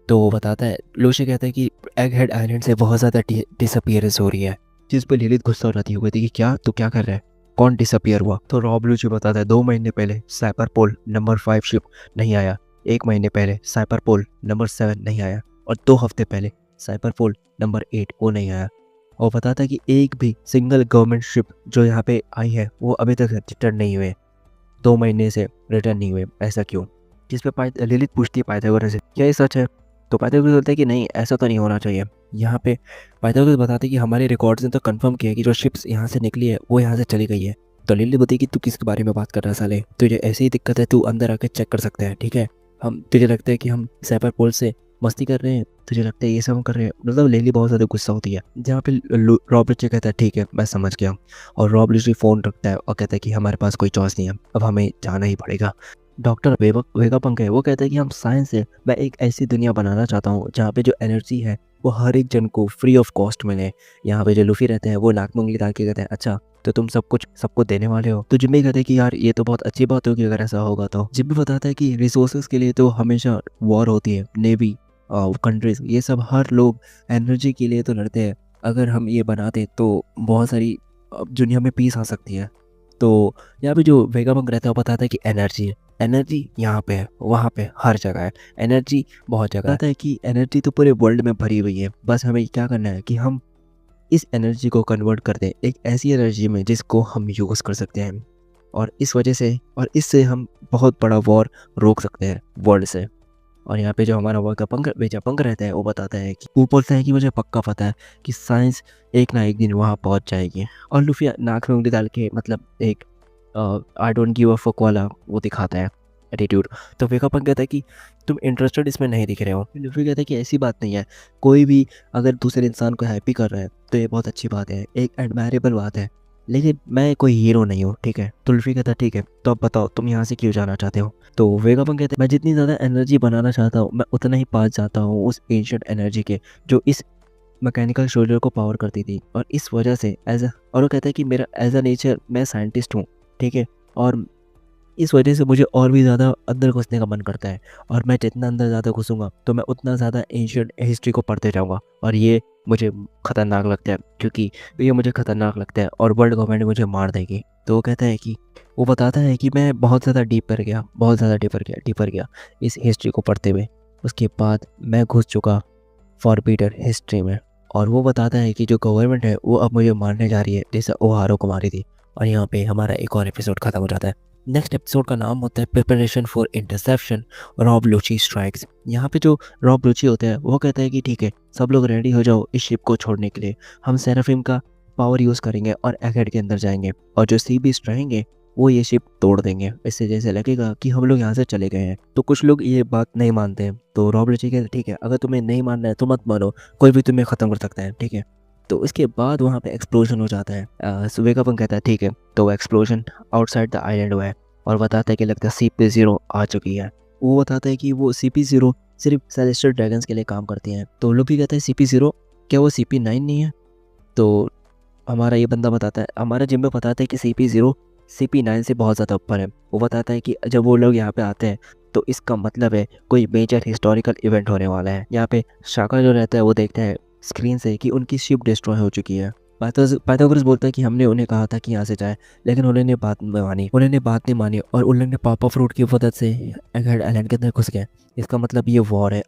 तो वो बताता है, लूशी कहता है कि एग हेड आइलैंड से बहुत ज़्यादा डिसअपियरेंस हो रही है। जिस पर लिलित गुस्सा हो जाती है, वो कहती है कि क्या तू क्या कर रहा है, कौन डिसअपियर हुआ। तो रॉब लूची बताता है 2 महीने पहले साइपरपोल नंबर 5 शिप नहीं आया, 1 महीने पहले साइपरपोल नंबर 7 नहीं आया और 2 हफ्ते पहले साइपरपोल नंबर 8 वो नहीं आया। और बताता है कि एक भी सिंगल गवर्नमेंट शिप जो यहाँ पे आई है वो अभी तक रिटर्न नहीं हुए, 2 महीने से रिटर्न नहीं हुए, ऐसा क्यों। जिस पे लिलित पूछती है पाइथागोरस से क्या ये सच है। तो पाइथागोरस बोलता है कि नहीं ऐसा तो नहीं होना चाहिए। यहाँ पे पाइथागोरस बताते हैं कि हमारे रिकॉर्ड्स ने तो कंफर्म किया है कि जो शिप्स यहाँ से निकली है वो यहाँ से चली गई है। तो लिली बोलती है कि तू किसके बारे में बात कर रहा है साले, तुझे ऐसी ही दिक्कत है, तू अंदर आके चेक कर सकता है, ठीक है। हम तुझे लगता है कि हम साइपरपोल से मस्ती कर रहे हैं, तुझे लगता है ये सब हम कर रहे हैं, मतलब लिली बहुत ज़्यादा गुस्सा होती है। जहाँ पे रॉब लिची कहता है ठीक है मैं समझ गया, और रॉब लिची फ़ोन रखता है और कहता है कि हमारे पास कोई चॉइस नहीं है, अब हमें जाना ही पड़ेगा। डॉक्टर वेगापंक है, वो कहता है कि हम साइंस से मैं एक ऐसी दुनिया बनाना चाहता हूँ जहाँ पे जो एनर्जी है वो हर एक जन को फ्री ऑफ कॉस्ट मिले। यहाँ पे जो लूफी रहते हैं वो नाक में उंगली डाल के कहते हैं अच्छा तो तुम सब कुछ सबको देने वाले हो। तो जिम्मी कहते हैं कि यार ये तो बहुत अच्छी बात होगी अगर ऐसा होगा। तो जिम्मी बताता है कि रिसोर्सेज के लिए तो हमेशा वॉर होती है, नेवी कंट्रीज ये सब हर लोग एनर्जी के लिए तो लड़ते हैं, अगर हम ये बनाते तो बहुत सारी दुनिया में पीस आ सकती है। तो यहाँ पे जो वेगापंक रहता है वो बताता है कि एनर्जी है, एनर्जी यहाँ पे है, वहाँ पे हर जगह है, एनर्जी बहुत जगह है। है कि एनर्जी तो पूरे वर्ल्ड में भरी हुई है, बस हमें क्या करना है कि हम इस एनर्जी को कन्वर्ट कर दें एक ऐसी एनर्जी में जिसको हम यूज़ कर सकते हैं, और इस वजह से और इससे हम बहुत बड़ा वॉर रोक सकते हैं वर्ल्ड से। और यहाँ पे जो हमारा वेगापंक रहता है वो बताता है कि वो बोलता है कि मुझे पक्का पता है कि साइंस एक ना एक दिन वहाँ पहुँच जाएगी। और लूफी नाक में उंगली डाल के मतलब एक I don't give a fuck वाला वो दिखाता है एटीट्यूड। तो वेगापंक कहता है कि तुम इंटरेस्टेड इसमें नहीं दिख रहे हो। लूफी कहता है कि ऐसी बात नहीं है, कोई भी अगर दूसरे इंसान को हैप्पी कर रहा है तो ये बहुत अच्छी बात है, एक एडमायरेबल बात है, लेकिन मैं कोई हीरो नहीं हूँ, ठीक है। तो लूफी कहता है ठीक है तो अब बताओ तुम यहाँ से क्यों जाना चाहते हो। तो वेगापंक कहते हैं मैं जितनी ज़्यादा एनर्जी बनाना चाहता हूँ मैं उतना ही पास जाता हूँ उस एंशिएंट एनर्जी के जो इस मैकेनिकल शोल्डर को पावर करती थी, और इस वजह से और वो कहता है कि मेरा एज अ नेचर मैं साइंटिस्ट हूँ, ठीक है, और इस वजह से मुझे और भी ज़्यादा अंदर घुसने का मन करता है, और मैं जितना अंदर ज़्यादा घुसूंगा तो मैं उतना ज़्यादा एंशिएंट हिस्ट्री को पढ़ते जाऊँगा, और ये मुझे ख़तरनाक लगता है क्योंकि ये मुझे ख़तरनाक लगता है और वर्ल्ड गवर्नमेंट मुझे मार देगी। तो वो कहता है कि वो बताता है कि मैं बहुत ज़्यादा डीपर गया इस हिस्ट्री को पढ़ते हुए। उसके बाद मैं घुस चुका फॉरबिडन हिस्ट्री में, और वो बताता है कि जो गवर्नमेंट है वो अब मुझे मारने जा रही है जैसे ओहारो को मारी थी। और यहाँ पे हमारा एक और एपिसोड खत्म हो जाता है। नेक्स्ट एपिसोड का नाम होता है preparation for interception Rob Lucci strikes. यहाँ पे जो रॉब लूची होता है वो कहता है कि ठीक है सब लोग रेडी हो जाओ इस शिप को छोड़ने के लिए, हम सेराफिम का पावर यूज़ करेंगे और एगहेड के अंदर जाएंगे, और जो सी बीस्ट रहेंगे वो ये शिप तोड़ देंगे। इससे जैसे लगेगा कि हम लोग यहाँ से चले गए हैं। तो कुछ लोग ये बात नहीं मानते हैं। तो रॉब लूची कहते ठीक है, अगर तुम्हें नहीं मानना है तो मत मानो, कोई भी तुम्हें ख़त्म कर सकता है, ठीक है। तो इसके बाद वहाँ पे एक्सप्लोजन हो जाता है। वेगापंक कहता है ठीक है। तो एक्सप्लोजन आउटसाइड द आइलैंड हुआ है और बताता है कि लगता है CP0 आ चुकी है। वो बताता है कि वो CP0 सिर्फ सेलेस्टियल ड्रैगन्स के लिए काम करती हैं। तो लूफी कहता है CP0 क्या वो CP9 नहीं है? तो हमारा ये बंदा बताता है, हमारा जिम्बे बताता है कि CP0 CP9 से बहुत ज़्यादा ऊपर है। वो बताता है कि जब वो लोग यहाँ पे आते हैं तो इसका मतलब है कोई मेजर हिस्टोरिकल इवेंट होने वाला है। यहाँ पे शाका जो रहता है वो देखता है स्क्रीन से कि उनकी शिप डिस्ट्रॉय हो चुकी है। पाइथागोरस बोलता है कि हमने उन्हें कहा था कि यहाँ से जाए, लेकिन उन्होंने बात नहीं मानी और उन लोगों ने पापा फ्रूट की मदद से एगहेड आइलैंड के अंदर घुस गए। इसका मतलब ये वॉर है।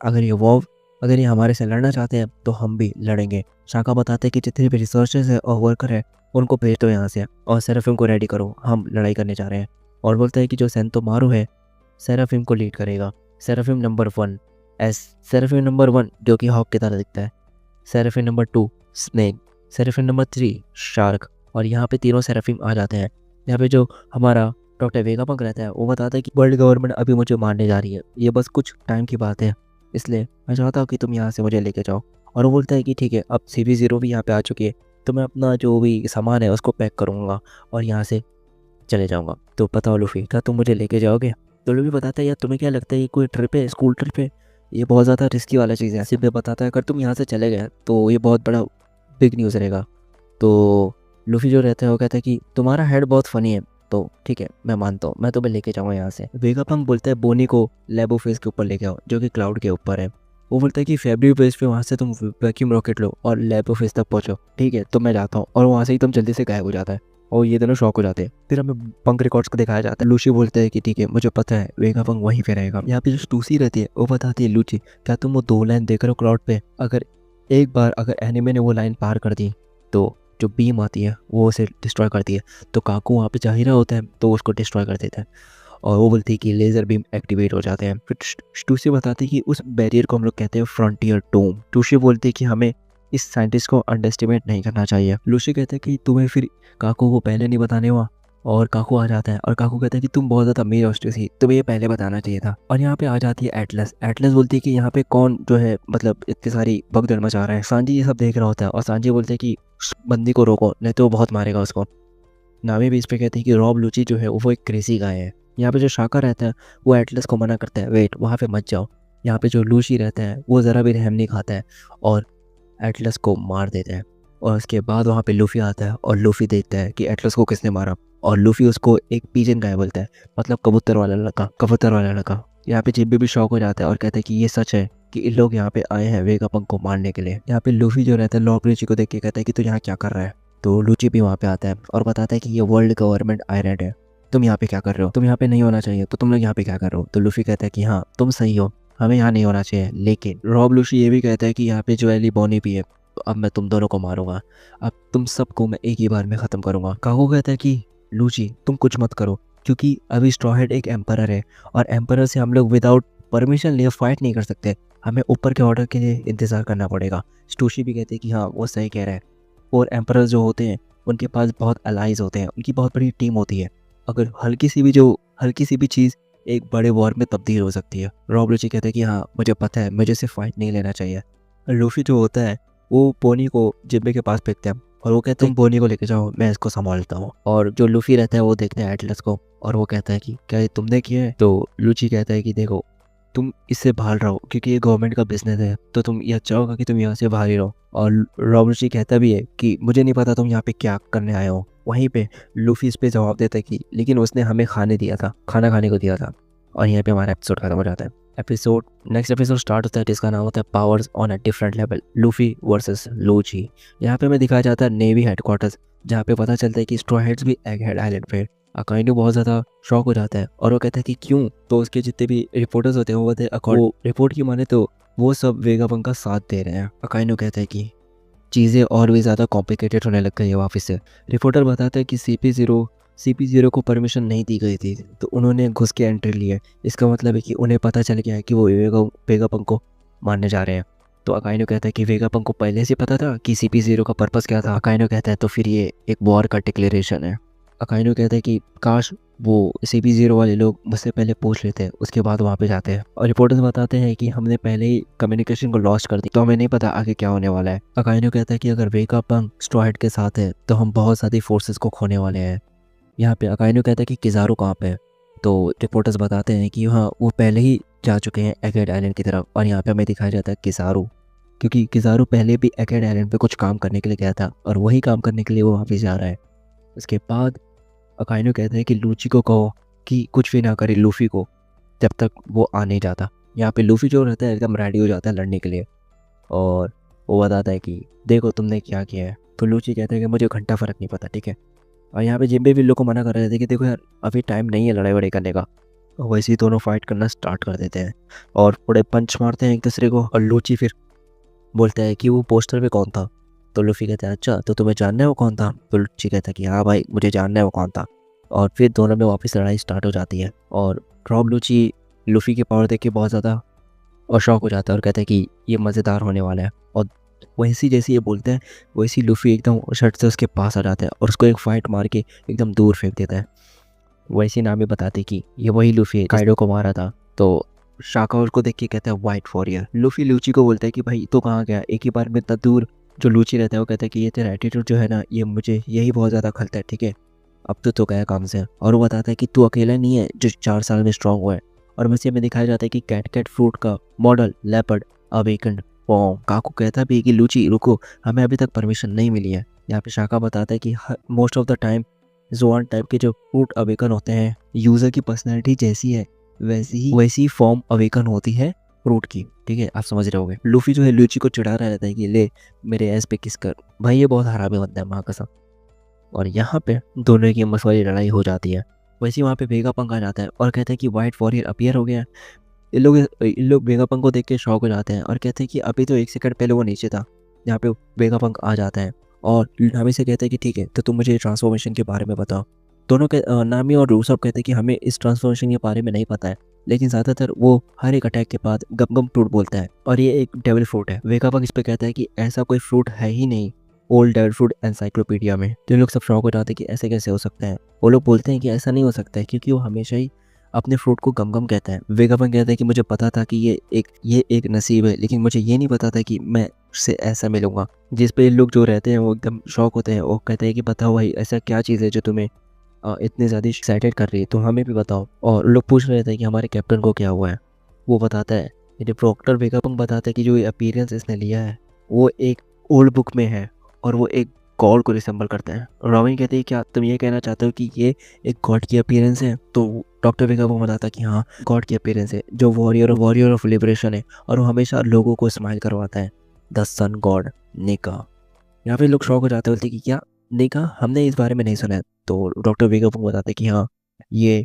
अगर ये हमारे से लड़ना चाहते हैं तो हम भी लड़ेंगे। शाका बताते हैं कि जितने भी रिसर्चर्स है और वर्कर है उनको भेज दो यहाँ से और सेराफिम को रेडी करो, हम लड़ाई करने जा रहे हैं। और बोलता है कि जो सेंतो मारू है सेराफिम को लीड करेगा। सेराफिम नंबर 1 सेराफिम नंबर 1 जो कि हॉक की तरह दिखता है, seraphim number 2 snake, seraphim number 3 shark. और यहाँ पे तीनों सेराफिम आ जाते हैं। यहाँ पे जो हमारा डॉक्टर वेगापंक रहता है वो बताता है कि वर्ल्ड गवर्नमेंट अभी मुझे मारने जा रही है, ये बस कुछ टाइम की बात है, इसलिए मैं चाहता हूँ कि तुम यहाँ से मुझे लेके जाओ। और वो बोलता है कि ठीक है, अब CP0 भी यहाँ पे आ चुकी है तो मैं अपना जो भी सामान है उसको पैक करूँगा और यहाँ से चले जाऊँगा। तो बताओ लूफी, क्या तुम मुझे लेके जाओगे? तो लूफी बताता है यार तुम्हें क्या लगता है ये कोई ट्रिप है, स्कूल ट्रिप है? ये बहुत ज़्यादा रिस्की वाला चीज़ है। सिंबे बताता है अगर तुम यहाँ से चले गए तो ये बहुत बड़ा बिग न्यूज़ रहेगा। तो लूफी जो रहता है वो कहता है कि तुम्हारा हेड बहुत फ़नी है, तो ठीक है मैं मानता हूँ, मैं तुम्हें लेके जाऊँगा यहाँ से। वेगापंक बोलता है बोनी को लेबो फेस के ऊपर लेके आओ जो कि क्लाउड के ऊपर है। वो बोलता है कि फेब्रुअरी बेस पे वहाँ से तुम वैक्यूम रॉकेट लो और लेबो फेस तक पहुँचो, ठीक है तो मैं जाता हूँ। और वहाँ से ही तुम जल्दी से गायब हो जाता है और ये दोनों शॉक हो जाते हैं। फिर हमें पंक रिकॉर्ड्स को दिखाया जाता है। लूसी बोलता है कि ठीक है मुझे पता है वेगापंक वहीं पे रहेगा। यहाँ पे जो टूसी रहती है वो बताती है लूची क्या तुम वो 2 लाइन देख रहे हो क्लाउड पे, अगर एक बार अगर एनिमे ने वो लाइन पार कर दी तो जो बीम आती है वो उसे डिस्ट्रॉय करती है। तो काकू वहाँ पे जा ही रहा होता है तो उसको डिस्ट्रॉय कर देता है और वो बोलती है कि लेज़र बीम एक्टिवेट हो जाते हैं। फिर टूसी बताती है कि उस बैरियर को हम लोग कहते हैं फ्रंटियर टूम। टूसी बोलती है कि हमें इस साइंटिस्ट को अंडरएस्टिमेट नहीं करना चाहिए। लूसी कहते हैं कि तुम्हें फिर काकू को पहले नहीं बताने हुआ, और काकू आ जाता है और काकू कहता है कि तुम बहुत ज़्यादा अमीर हॉस्टेस थी, तुम्हें ये पहले बताना चाहिए था। और यहाँ पे आ जाती है एटलस। एटलस बोलती है कि यहाँ पे कौन जो है मतलब इतनी सारी भगदड़ मचा रहा है। सांजी ये सब देख रहा होता है और सांजी बोलते हैं कि उस बंदी को रोको नहीं तो वो बहुत मारेगा उसको। नामी भी इस पे कहती है कि रॉब लूची जो है वो एक क्रेजी गाय है। यहाँ पे जो शाका रहता है वो एटलस को मना करता है, वेट वहाँ पे मत जाओ। यहाँ पे जो लूसी रहता है वो ज़रा भी रहम नहीं खाता है और एटलस को मार देता है। और उसके बाद वहाँ पे लूफी आता है और लूफी देखता है कि एटलस को किसने मारा और लूफी उसको एक पीजन गाय बोलता है, मतलब कबूतर वाला लड़का। यहाँ पे जिब्बी भी शौक हो जाता है और कहता है कि ये सच है कि इन लोग यहाँ पे आए हैं वेगापंक को मारने के लिए। यहाँ पे लूफी जो रहता है रॉब लूची को देख के कहता है कि तू यहाँ क्या कर रहा है। तो लूची भी वहाँ पे आता है और बताता है कि ये वर्ल्ड गवर्नमेंट आइलैंड है, तुम यहाँ पे क्या कर रहे हो, तुम यहाँ पे नहीं होना चाहिए, तो तुम लोग यहाँ पे क्या कर रहे हो। तो लूफी कहता है कि हाँ तुम सही हो, हमें यहाँ नहीं होना चाहिए। लेकिन रॉब लूसी ये भी कहता है कि यहाँ पे जो एली बॉनी भी है, तो अब मैं तुम दोनों को मारूंगा, अब तुम सबको मैं एक ही बार में ख़त्म करूंगा। काको कहता है कि लूची तुम कुछ मत करो क्योंकि अभी स्ट्रॉ हेड एक एम्परर है और एम्परर से हम लोग विदाउट परमिशन लिए फाइट नहीं कर सकते, हमें ऊपर के ऑर्डर के लिए इंतज़ार करना पड़ेगा। स्टूशी भी कहते हैं कि हाँ वो सही कह रहा है। और एम्परर जो होते हैं उनके पास बहुत अलाइज होते हैं, उनकी बहुत बड़ी टीम होती है, अगर हल्की सी भी चीज़ एक बड़े वॉर में तब्दील हो सकती है। रॉब लूची कहते हैं कि हाँ मुझे पता है, मुझे सिर्फ फाइट नहीं लेना चाहिए। लूफी जो होता है वो पोनी को जिब्बे के पास फेंकते हैं और वो कहते हैं तुम पोनी को लेके जाओ, मैं इसको संभालता हूँ। और जो लूफी रहता है वो देखता है एटलस को और वो कहता है कि क्या ये तुमने किया है। तो लूची कहता है कि देखो तुम इससे भाग रहो क्योंकि ये गवर्नमेंट का बिजनेस है, तो तुम ये अच्छा होगा कि तुम यहाँ से बाहर ही रहो। और रॉब लूची कहता भी है कि मुझे नहीं पता तुम यहाँ पे क्या करने आए हो। वहीं पे लूफी इस पे जवाब देता है कि लेकिन उसने हमें खाना खाने को दिया था। और यहाँ पे हमारा एपिसोड खत्म हो जाता है। नेक्स्ट एपिसोड स्टार्ट होता है जिसका नाम होता है powers on a different level, Luffy versus Lucci. यहाँ पे हमें दिखाया जाता है नेवी हेडक्वार्टर्स, जहाँ पे पता चलता है कि स्ट्रॉ हेड्स भी एगहेड आइलैंड पे। अकाइनो बहुत ज़्यादा शॉक हो जाता है और वो कहता है कि क्यों। तो उसके जितने भी रिपोर्टर्स होते हैं वो कहते हैं वो रिपोर्ट की माने तो वो सब वेगापंक का साथ दे रहे हैं। अकाइनो कहता है कि चीज़ें और भी ज़्यादा कॉम्प्लिकेटेड होने लग गई है वापस से। रिपोर्टर बताता है कि CP0 को परमिशन नहीं दी गई थी तो उन्होंने घुस के एंट्री ली है। इसका मतलब है कि उन्हें पता चल गया है कि वो वेगापंक को मारने जा रहे हैं। तो अकाइनो कहता है कि वेगापंक को पहले से पता था कि CP0 का पर्पस क्या था। अकाइनो कहता है तो फिर ये एक वॉर का डिक्लेरेशन है। अकाइनो कहता है कि काश वो CP0 वाले लोग मुझसे पहले पूछ लेते हैं, उसके बाद वहाँ पे जाते हैं। और रिपोर्टर्स बताते हैं कि हमने पहले ही कम्युनिकेशन को लॉस्ट कर दी, तो हमें नहीं पता आगे क्या होने वाला है। अकाइनो कहता है कि अगर वेगापंक स्ट्रॉइड के साथ है तो हम बहुत सारी फोर्सेस को खोने वाले हैं। यहाँ पे अकाइनो कहता है कि किजारू कहाँ पे है, तो रिपोर्टर्स बताते हैं कि हाँ वो पहले ही जा चुके हैं एकेड आइलैंड की तरफ। और यहाँ पे हमें दिखाया जाता है किजारू, क्योंकि किजारू पहले भी एकेड आइलैंड पे कुछ काम करने के लिए गया था और वही काम करने के लिए वो वापस जा रहा है। उसके बाद अकाइनो कहते हैं कि लूची को कहो कि कुछ भी ना करे लूफी को जब तक वो आ नहीं जाता। यहाँ पे लूफी जो रहता है एकदम रेडी हो जाता है लड़ने के लिए, और वो बताता है कि देखो तुमने क्या किया है। तो लूची कहता है कि मुझे घंटा फर्क नहीं पता, ठीक है। और यहाँ पे जिम्बे भी लोग को मना कर रहे थे कि देखो यार अभी टाइम नहीं है लड़ाई वड़ाई करने का। और वैसे ही दोनों फाइट करना स्टार्ट कर देते हैं और बड़े पंच मारते हैं एक दूसरे को। और लूची फिर बोलता है कि वो पोस्टर पे कौन था। तो लूफी कहता है अच्छा तो तुम्हें जानना है वो कौन था। तो लूची कहता है कि हाँ भाई मुझे जानना है वो कौन था। और फिर दोनों में वापस लड़ाई स्टार्ट हो जाती है और रॉब लूची लूफी की पावर देख के बहुत ज़्यादा और शॉक हो जाता है और कहता है कि ये मज़ेदार होने वाला है। और वैसी जैसे ये बोलते हैं वैसी लूफी एकदम शर्ट से उसके पास आ जाता है और उसको एक फाइट मार के एकदम दूर फेंक देता है। वैसी नाम ही बताते कि ये वही लूफी है काइडो को मारा था। तो शाका उसको देख के कहता है वाइट वॉरियर। लूफी लूची को बोलता है कि भाई तो कहाँ गया एक ही बार में इतना दूर। जो लूची रहता है वो कहता है कि ये तेरा एटीट्यूड जो है ना ये मुझे यही बहुत ज़्यादा खलता है, ठीक है अब तो गया काम से। और वो बताता है कि तू अकेला नहीं है जो 4 साल में स्ट्रांग हुआ है। और वैसे में दिखाया जाता है कि कैट फ्रूट का मॉडल लेपर्ड अवेकन्ड फॉर्म। काकू कहता भी है कि लूची रुको हमें अभी तक परमिशन नहीं मिली है। यहाँ पे शाका बताता है कि most of the time Zoan type के जो फ्रूट अवेकन होते हैं यूज़र की पर्सनैलिटी जैसी है वैसी फॉर्म अवेकन होती है फ्रूट की, ठीक है आप समझ रहे होगे। लूफी जो है लूची को चिढ़ा रहा रहता है कि ले मेरे एस पे किस कर। भाई ये बहुत हरामी बनता है माँ कसम। और यहाँ पे दोनों की मसवारी लड़ाई हो जाती है। वैसे ही वहाँ पे वेगापंक आ जाता है और कहते हैं कि वाइट वॉरियर अपीयर हो गया है। इन लोग वेगापंक को देख के शॉक हो जाते हैं और कहते हैं कि अभी तो 1 सेकंड पहले वो नीचे था। यहाँ पे वेगापंक आ जाता है और नामी से कहता है कि ठीक है तो तुम मुझे ट्रांसफॉर्मेशन के बारे में बताओ। दोनों के नामी और रूसब कहते हैं कि हमें इस ट्रांसफॉर्मेशन के बारे में नहीं पता है, लेकिन ज़्यादातर वो हर एक अटैक के बाद गम गम फ्रूट बोलता है और ये एक डेविल फ्रूट है। वेगापंक इस पे कहता है कि ऐसा कोई फ्रूट है ही नहीं ओल्ड डेविल फ्रूट एनसाइक्लोपीडिया में। तो लोग सब शौक हो जाते हैं कि ऐसे कैसे हो सकता है। वो लोग बोलते हैं कि ऐसा नहीं हो सकता है क्योंकि वो हमेशा ही अपने फ्रूट को गम गम कहता है। वेगापंक कहता है कि मुझे पता था कि ये एक नसीब है, लेकिन मुझे ये नहीं पता था कि मैं उससे ऐसा मिलूंगा। जिस पे लोग जो रहते हैं वो एकदम शौक होते हैं। वो कहते हैं कि बताओ भाई ऐसा क्या चीज़ है जो तुम्हें इतने ज़्यादा एक्साइटेड कर रही है, तो हमें भी बताओ। और लोग पूछ रहे थे कि हमारे कैप्टन को क्या हुआ है। वो बताता है ये डॉक्टर वेगापंक बताता है कि जो अपीयरेंस इसने लिया है वो एक ओल्ड बुक में है और वो एक गॉड को रिसेंबल करता है। रॉबिन कहते हैं क्या तुम ये कहना चाहते हो कि ये एक गॉड की अपीयरेंस है। तो डॉक्टर वेगापंक बताता है कि हाँ गॉड की अपीयरेंस है जो वॉरियर ऑफ लिबरेशन है और वो हमेशा लोगों को स्माइल करवाता है। The sun god Nika. यहाँ पे लोग शौक हो जाते हैं, बोलते हैं कि क्या नेका हमने इस बारे में नहीं सुना है। तो डॉक्टर वेगापंक बताते हैं कि हाँ ये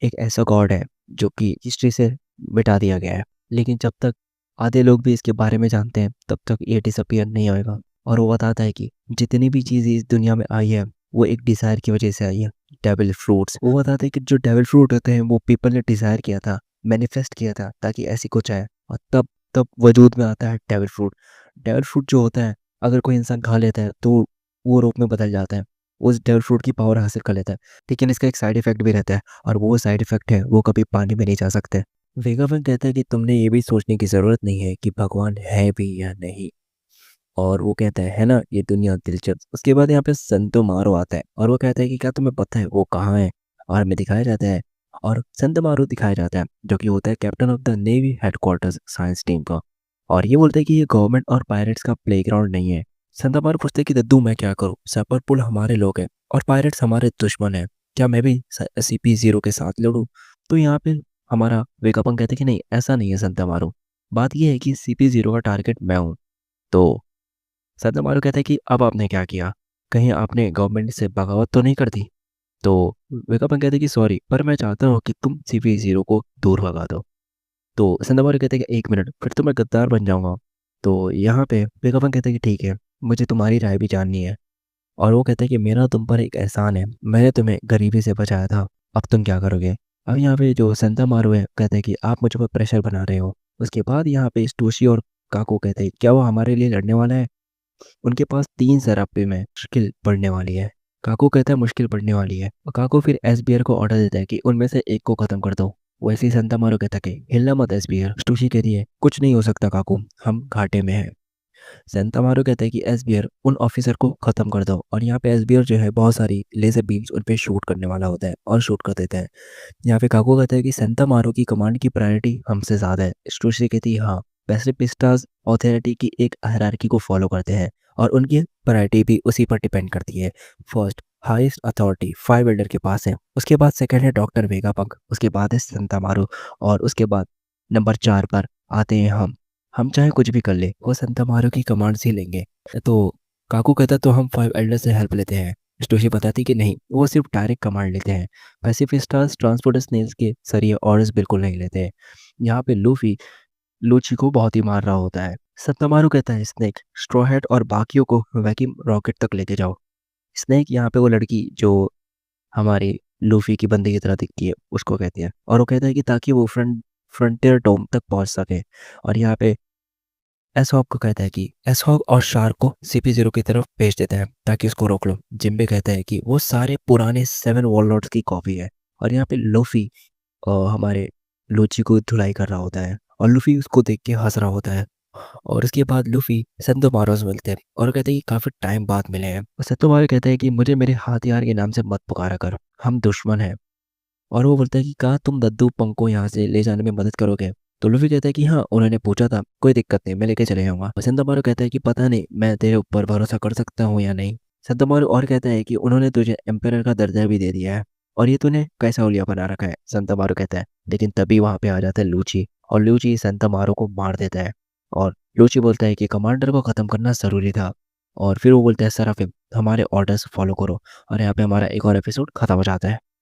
एक ऐसा गॉड है जो कि हिस्ट्री से मिटा दिया गया है, लेकिन जब तक आधे लोग भी इसके बारे में जानते हैं तब तक ये डिसअपियर नहीं होएगा। और वो बताता है कि जितनी भी चीज़ें इस दुनिया में आई है वो एक डिज़ायर की वजह से आई है, डेविल फ्रूट्स। वो बताते हैं कि जो डेविल फ्रूट होते हैं वो पीपल ने डिज़ायर किया था, मैनिफेस्ट किया था ताकि ऐसी कुछ आए और तब तब वजूद में आता है डेविल फ्रूट। डेविल फ्रूट जो होता है अगर कोई इंसान खा लेता है तो वो रूप में बदल जाता है, उस डेविल फ्रूट की पावर हासिल कर लेता है। लेकिन इसका एक साइड इफेक्ट भी रहता है और वो साइड इफेक्ट है वो कभी पानी में नहीं जा सकते। वेगापंक कहता है कि तुमने ये भी सोचने की ज़रूरत नहीं है कि भगवान है भी या नहीं। और वो कहता है ना ये दुनिया दिलचस्प। उसके बाद यहाँ पे संतो मारो आता है और वो कहता है कि क्या तुम्हें पता है वो कहाँ है। और हमें दिखाया जाता है और संत मारो दिखाया जाता है जो कि होता है captain of the navy headquarters science team का। और ये बोलता है कि ये गवर्नमेंट और पायरेट्स का प्लेग्राउंड नहीं है। संत मारो पूछते है कि दद्दू मैं क्या करूँ, सेपरपुल हमारे लोग हैं और पायरेट्स हमारे दुश्मन हैं, क्या मैं भी CP0 के साथ लड़ूँ। तो यहाँ पे हमारा वेगापंक कहते हैं कि नहीं ऐसा नहीं है संत मारो, बात यह है कि CP0 का टारगेट मैं हूँ। तो सदर मारू कहता है कि अब आपने क्या किया, कहीं आपने गवर्नमेंट से बगावत तो नहीं कर दी। तो वेगापंक कहते हैं कि सॉरी पर मैं चाहता हूँ कि तुम CP0 को दूर भगा दो। तो संदमारू कहते हैं कि 1 मिनट फिर तो मैं गद्दार बन जाऊंगा। तो यहाँ पे वेगापंक कहते हैं कि ठीक है मुझे तुम्हारी राय भी जाननी है। और वो कहते हैं कि मेरा तुम पर एक एहसान है, मैंने तुम्हें गरीबी से बचाया था, अब तुम क्या करोगे। अब यहाँ पे जो संता मारू है कहते हैं कि आप मुझ पर प्रेशर बना रहे हो। उसके बाद यहाँ पे स्टोशी और काको कहते हैं क्या वो हमारे लिए लड़ने वाला है। उनके पास 3 ज़रापे में मुश्किल पड़ने वाली है। काकू कहता है मुश्किल पड़ने वाली है और काकू फिर एसबीआर को ऑर्डर देता है कि उनमें से एक को खत्म कर दो। वैसे ही सेंटामारो कहता है कि हिलना मत एसबीआर। स्टूशी कहती है कुछ नहीं हो सकता काकू, हम घाटे में हैं। सेंटामारो कहता है कि एसबीआर उन ऑफिसर को खत्म कर दो और यहाँ पे एसबीआर जो है बहुत सारी लेजर बीम्स उन पे शूट करने वाला होता है और शूट कर देता है। यहाँ पे काकू कहता है कि सेंटामारो की कमांड की प्रायोरिटी हमसे ज़्यादा है। स्टूशी कहती है हाँ, पैसिफिस्टास ऑथोरिटी की एक हायरार्की को फॉलो करते हैं और उनकी प्रायोरिटी भी उसी पर डिपेंड करती है। First highest authority five Elder के पास है, उसके बाद सेकंड है डॉक्टर वेगापंक, उसके बाद है सेंटामारो और उसके बाद नंबर 4 पर आते हैं हम चाहे कुछ भी कर ले वो सेंटामारो की कमांड ही लेंगे। तो काकू कहता तो हम फाइव एल्डर से हेल्प लेते हैं। स्टोशी बताती कि नहीं, वो सिर्फ डायरेक्ट कमांड लेते हैं। पैसिफिस्टास ट्रांसपोर्टर स्नेल्स के सर ये ऑर्डर्स बिल्कुल नहीं लेते हैं। यहाँ पे लूफी लूची को बहुत ही मार रहा होता है। सत्तामारू कहता है स्नेक स्ट्रॉहेड और बाकियों को वैक्यूम रॉकेट तक लेके जाओ। स्नेक यहाँ पे वो लड़की जो हमारी लूफी की बंदी की तरह दिखती है उसको कहती है और वो कहता है कि ताकि वो फ्रंटियर डोम तक पहुंच सके। और यहाँ पे एसहॉक को कहता है कि एसहॉक और शार्क को CP0 की तरफ भेज देता है ताकि उसको रोक लो। जिम्बे कहता है कि वो सारे पुराने 7 वॉलनट्स की कॉपी है। और यहाँ पे लूफी हमारे लूची को धुलाई कर रहा होता है और लूफी उसको देख के हंस रहा होता है। और उसके बाद लूफी सेंतोमारो से मिलते हैं और कहते हैं कि काफी टाइम बाद मिले हैं। और सेंतोमारो कहता है कि मुझे मेरे हाथियार के नाम से मत पुकारा कर, हम दुश्मन हैं। और वो बोलता है कि कहा तुम दद्दू पंख को यहाँ से ले जाने में मदद करोगे। तो लूफी कहता है कि हाँ, उन्होंने पूछा था, कोई दिक्कत नहीं, मैं लेके चले जाऊंगा। सेंतोमारो कहता है कि पता नहीं मैं तेरे ऊपर भरोसा कर सकता हूँ या नहीं। सेंतोमारो और कहता है कि उन्होंने तुझे एम्पायर का दर्जा भी दे दिया है और ये तूने कैसा हुलिया बना रखा है। सेंतोमारो कहता है, लेकिन तभी वहां पे आ जाता है लूची और लूची सेंतोमारो को मार देता है। और लूची बोलता है कि कमांडर को खत्म करना जरूरी था। और फिर वो बोलता है सराफिम हमारे ऑर्डर्स फॉलो करो। और यहाँ पे हमारा एक और एपिसोड खत्म हो जाता है।